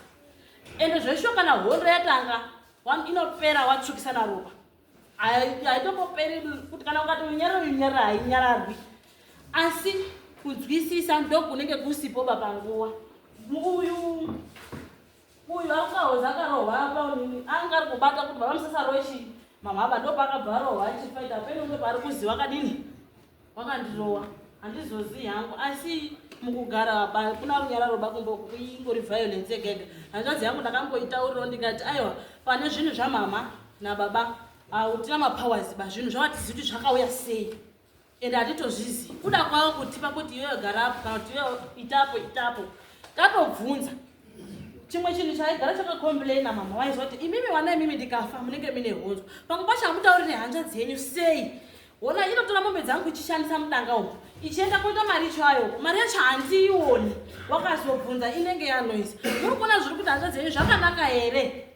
Speaker 6: ende zvesho kana hondo yatanga inopera watsukisana ropa haitongoperi kuti kana ukati unyarara hainyararwi asi kunzwisisa ndokunenge kusipo papanguva uyu akahoza akarohwa paunini anga ari kubata kuti baba musasarochi mamaba ndopakabva arohwa achifaita peno ndo pari kuziva kadini wakandirowa handizozii hangu asi mukugara kuna runyararo bakuingori violence yegega hanzvadzi yangu ndakamboitauriro ndikati aiwa pane zvinhu zvamama nababa utina mapowers ba zvinhu zvavatizivi kuti zvakauya sei ende hatitozvizivi kuda kwavo kutipa kuti iweyo garapo kana kuti iweyo itapo katobvunza chimwe chinhu chaigara chakakomplaina mama waizwa kuti imimi wana imimi ndikafa munenge mine honzo pamwe pacho hamutaurire hanzvadzi yenyu sei ona inotora mombe dzangu ichishandisa mudanga umu ichienda kuita mari chayo mari yacho handiioni wakazobvunza inenge yanoisi muri kuona zviri kuti hanzvadzi yenyu zvakanaka here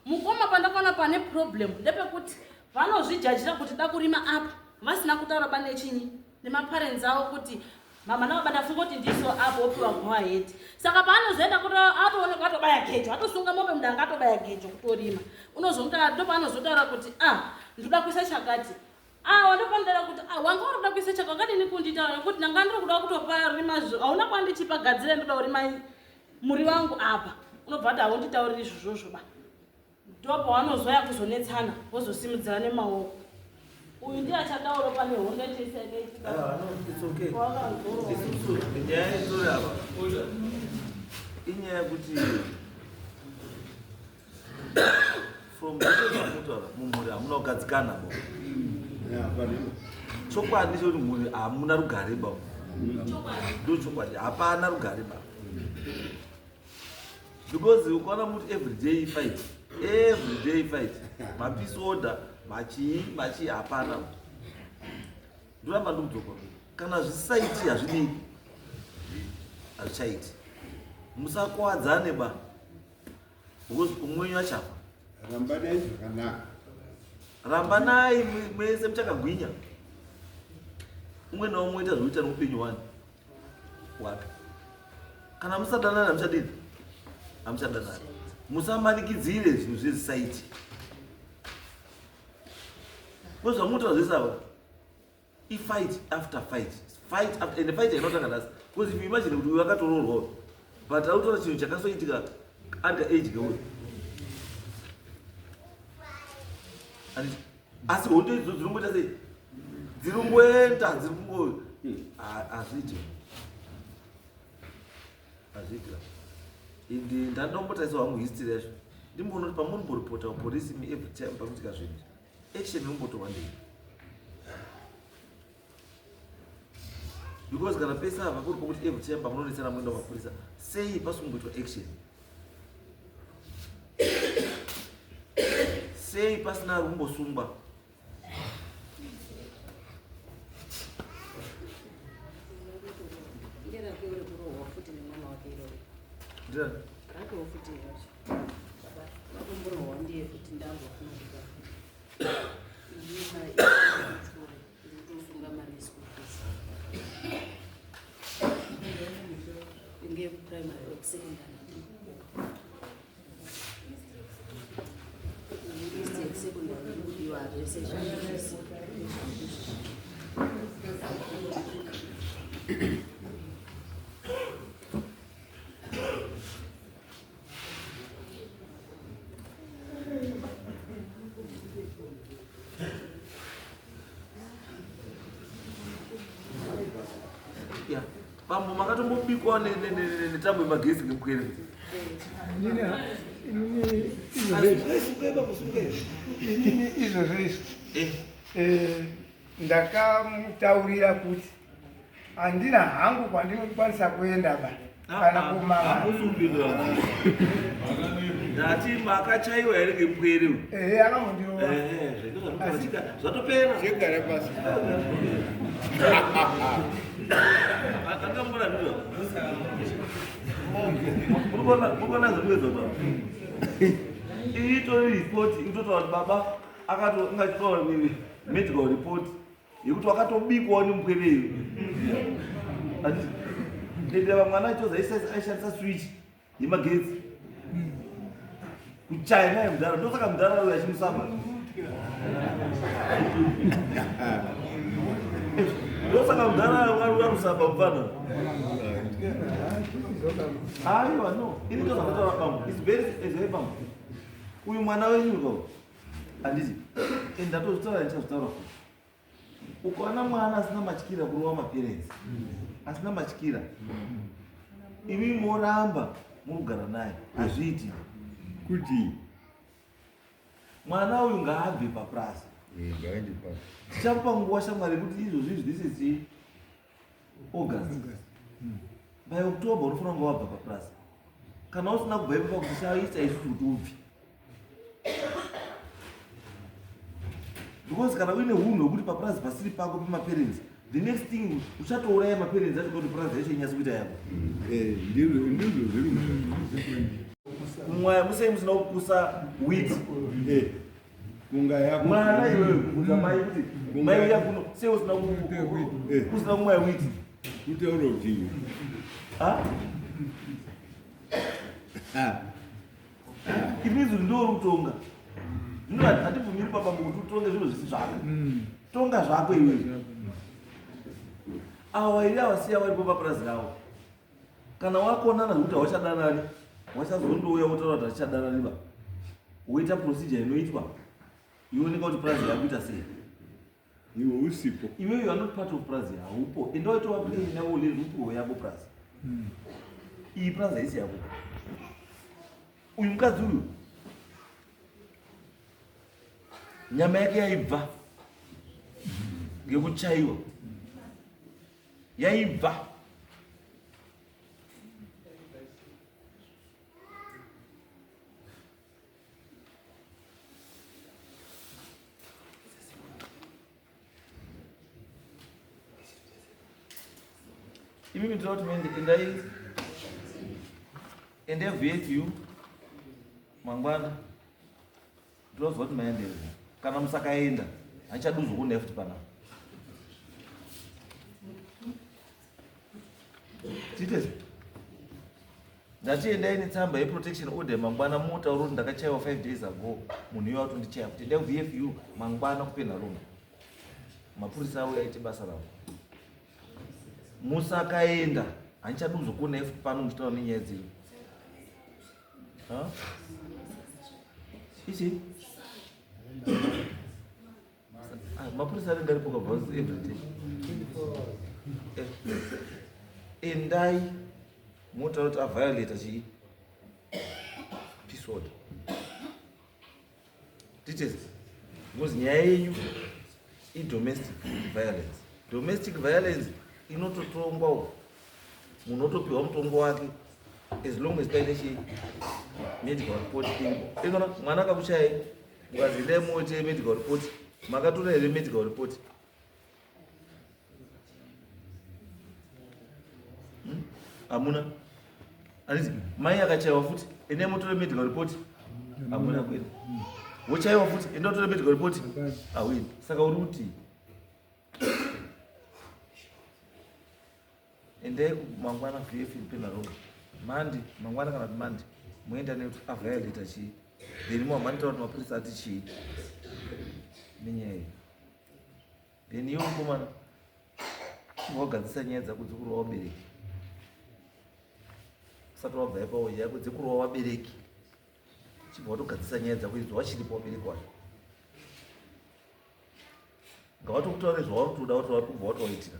Speaker 6: mukoma pandakaona pane problem ndepekuti vanozvijajira kuti da kurima apa vasina kutaura pane chinyi nemaparents avo kuti mama nababa ndafunga kuti ndiso apo opiwa go ahead saka paanozoenda kuti atoonekwa atobaya gejo atosunga mombe mudanga atobaya gejo kutorima unozonga ndo paanozotaura kuti ndoda kuisa chakati wandopanidara kuti wanga urikuda kuisa chakakadini kunditaura kuti nanga ndiri kuda kutopa rima hauna kwandichipa gadzire ndoda urima muri wangu apa unobva kuti haunditauriri izvozvo ba ndo pawanozoya kuzonetsana wozosimudzira nemaoko uyu ndiye achadauro pane honda
Speaker 3: nyaya yetori apa inyaya yekuti from zvekutaura mumhuri hamuna kugadzikana bo chokwadi chekuti mhuri hamuna rugare ba ndo chokwadi hapana rugare ba because ukaona muti everyday fight mapeace order machi hapana ndoramba ndikudzoka kana zvisaiti hazvidii hazvichaiti musakuwadzane ba because umwenyu achafa
Speaker 7: rambanai zvakanaka
Speaker 3: rambanai mese muchakagwinya umwe naumwe ita zvoita noupenyu wake kana musadanana hamuchadini hamuchadanana musamanikidzire zvinhu zvezisaiti kwezvamunotaura zvese ava ifight after fight and fight inotanga nhasi because if you imagine kuti uyu akatororwawo but autora chinhu chakasoitika under age geuyu asi hondo idzo dzinomboita sei dziringoenda dziri kungo hazviiti indi ndandombotaisa wangu history yacho ndimboona kuti pamunomboripota polisi every time pakuitika zvinhu action inombotorwa ndei because kana pesa ava kuri pokuti every time pamunonetsana muenda mapurisa sei pasingomboitwa action sei pasina rumbosungwa pambo makatombobikwa netambo yemagezi ngemukwerezi
Speaker 5: inini izvo zvese ndakamutaurira kuti handina hangu kwandinokwanisa kuenda ba kana
Speaker 3: kumaamusupindura ndati makachaiwa here ngemukwereu
Speaker 5: akamondirova
Speaker 3: zvatopera
Speaker 7: zvegara pasi
Speaker 3: akambona ndiro murikona zvakuwedzota itori ripoti ikutotaura kuti baba akatoungachitaura medical report yekuti wakatobikwawo nemukwereyo ndendeva mwana achoza aishandisa switch yemagetsi kuchaya naye mudhara ndosaka mudhara uyo achimusamba ndosaka mudhara arusamba mufana aiwa no ini ndozvakataura pamwe is very pamwe uyu mwana wenyuko handiti ndatozvitaura ndichazvitaura futi ukaona mwana asina matyira kurova maparents asina matyira imi moramba murugara naye hazviiti
Speaker 7: kuti
Speaker 3: mwana uyu ngaabve paprasi tichakupa nguva shamwari kuti izvozvi this is august by october unofana kunga wabva paprasi kana usina kubva ipapo kuti chaita isusu kuti ubve because kana uine unhu hwekuti paprasi pasiri pako pemaparents the next thing uchatouraya maparents acho kuti prasi yacho inyatsi kuita yako
Speaker 7: ndizvo zviri
Speaker 3: mwaya musei musina kupusa witi
Speaker 7: kunga
Speaker 3: mwana iwewe kuza mai kuti mai yakuno sei usina kumwaya witi
Speaker 7: kutaura kuti
Speaker 3: ipinzi ndo rutonga hatibvumiri pabambo kuti utonge zvinhu zvisi zvako tonga zvako iwewe awa iri avasiya varipo papurazi ravo kana wakonana zvekuti hauchadanani wachazondouya wotaura kuti hatichadananiba woita procedure inoitwa ioneka kuti purazi yako ita sei
Speaker 7: iwe usipo
Speaker 3: iwewe you are not part of purazi haupo enda waitowa plane yavo lerupuwo yako purazi iyi purazi haisi yako uyu mukadzi uyu nyama yake yaibva ngekuchaiwa yaibva imimi ndinoda kuti ende VFU mangwana ndinozwa kuti maendere kana musakaenda handichadudzwa kuna futi panapa titezi ndatiendai netsamba yeprotection order mangwana motaura kuti ndakachaiwa 5 days ago munhu iye watondichaya kuti endai VFU mangwana kupenda rume mapurisa avo yaiti basa ravo musakaenda handichadudzwa kuna futi pano muchitaura nenyaya dzenyu ichi mapurisa anenge aripo kabvasi everyday endai motaura kuti aviolata chii peace order titezi because nyaya yenyu idomestic violence. Domestic violence inototongwa munhu otopiwa mutombo wake as long as paine chi medical report ingona mwana akakuchai ukazi neMota medical report makatora here medical report amuna aniti mai akachaiwa futi neMota medical report amuna kwenda wochaiwa futi endotora medical report awini saka uri kuti ende mangwana VF ipena rogo mandi mangwana kana mandi muenda ne aviolate chi then mo mani tauri mapurisa ati chi nenyaya then iwo komana wagadzisa nyaya dzako dzikuruwa wabereki usati wabva ipawo yako dzikuruwa wabereki chibva watogadzisa nyaya dzako idzo wachiripo wabereki wacho ngawatokutaura zvawatoda kuti wakubva watoitika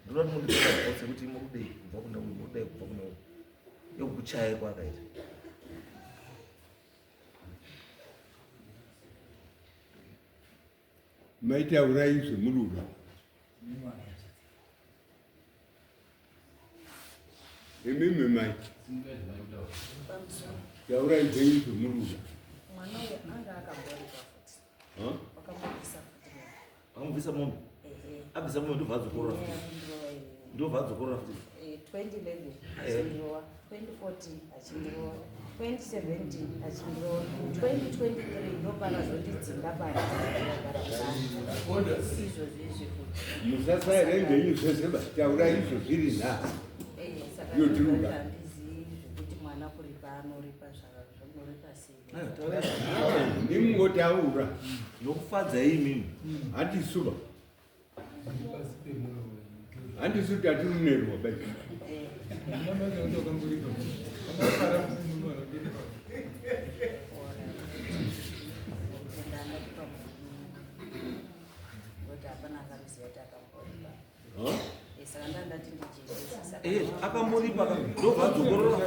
Speaker 3: ndoda kuti mundiona sekuti murudei kubva kune uyu murudei kubva kune uyu yekukuchaya kwakaita
Speaker 7: maitaura izvo muruda imimi mai taura izvo muruda
Speaker 1: mwana uyu anga akamborika futi wakamubvisa futi
Speaker 3: akamubvisa munhu abvisa munhu ndobva adzokorora ndobva adzokorora futi
Speaker 1: 2011 achindirowa 2014 achindirowa 2017 achindirowa 2023 ndopana zvondidzinga izvo zvizvi futi
Speaker 7: musasaire ngenyu zvese taura izvo zviri nhasi yotiruda
Speaker 1: zvekuti mwana kuri pano ripa zvamuripa sei
Speaker 7: nimungotaura
Speaker 3: nokufadza imimi
Speaker 7: handisuba handisu tatirunerwa bai
Speaker 3: akamboripa ndobva adzokorora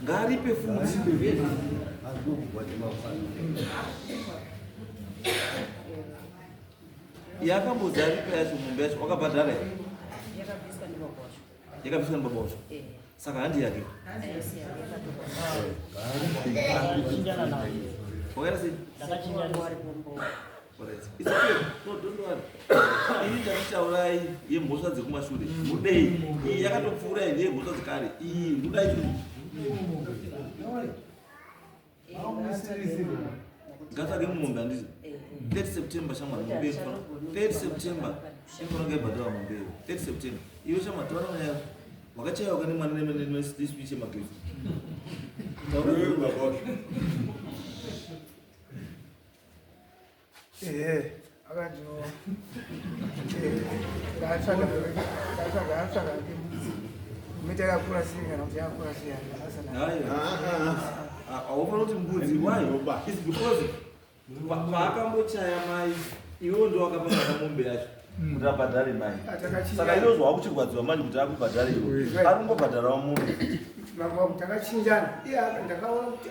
Speaker 3: ngaripe futi yakambodzi aripe yacho mombe yacho wakabhadhara here yakabviswa nibaba wacho saka handi yake wakaita sei ini ndakutaurai yemhosva dzekumashure mudei iyi yakatopfuura ine yemhosva dzekare iyi ndudai ngatsvake mumombe handiti 30 September shamwari mombe 30 September infonanga ibhadhara mombe 30 September iwe chamatora mwana wakachaiwa kane mwana nespeech yemagift
Speaker 5: akandinoa ngaatsvaga miti yakakura sei kana kuti yakakura sei
Speaker 3: haufanira kuti mbudzi why is because paakambochaya mai iwewo ndo wakapangana mombe yacho kuti abhadhare mai saka inozwa kuchirwadziwa manje kuti akubhadhare iwe ari kungobhadharawo mombe
Speaker 5: mamwe wangu takachinjana iye ndakaona kuti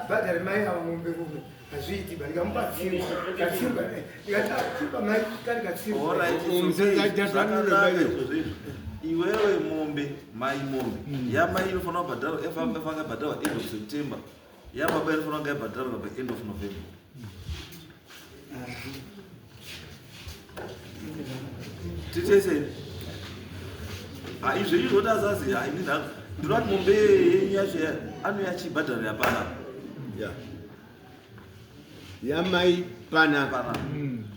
Speaker 5: abhadhare mai ava mombe kumbe hazviiti ba ndikamubatsirwa katsimba ndikati atsipa mai kani katsimba
Speaker 3: iwewe mombe mai mombe yamai inofanira kubhadharwa efanga bhadharwa end of September yababa inofanira kunge yabhadharwa by end of November. Titese izvo izvo tazazi ndinoti mombe yenyu yacho anoyachibhadhara yapana
Speaker 7: yamai pana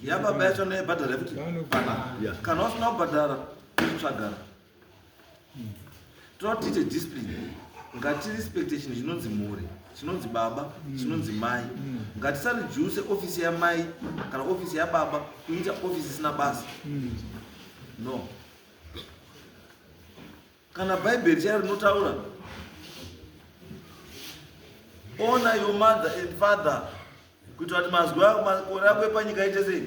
Speaker 3: yababa yacho anoyabhadhara yakuti pana kana wasina kubhadhara tsvagara totite discipline ngatirespecte chinhu chinonzi mhuri chinonzi baba chinonzi mai ngatisaridzvuse ofisi yamai kana ofisi yababa kuita ofisi isina basa no kana bhaibheri charo rinotaura honor your mother and father kuitira kuti makore ako epanyika aite sei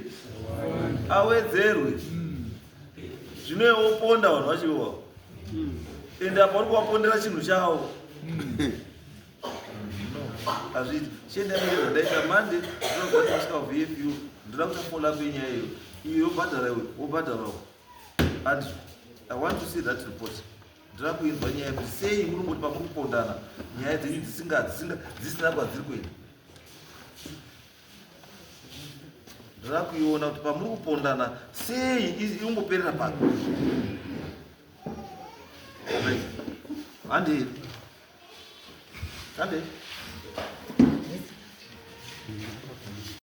Speaker 3: awedzerwe zvinoewo ponda vanhu vachiwa ende apa uri kuvapondera chinhu chavo hazviti chiendamireza ndaita mande ndinogotasvika vfu ndoda kuchafola kwenyaya iyo iyo yobhadhara iwe wobhadharawo and I want to see that report. Ndoda kuinzwa nyaya kuti sei muri ngoti pamuri kupondana nyaya dzenyu dzisina kwadziri kuenda. Ndoda kuiona kuti pamuri kupondana sei ingoperera pano. Ande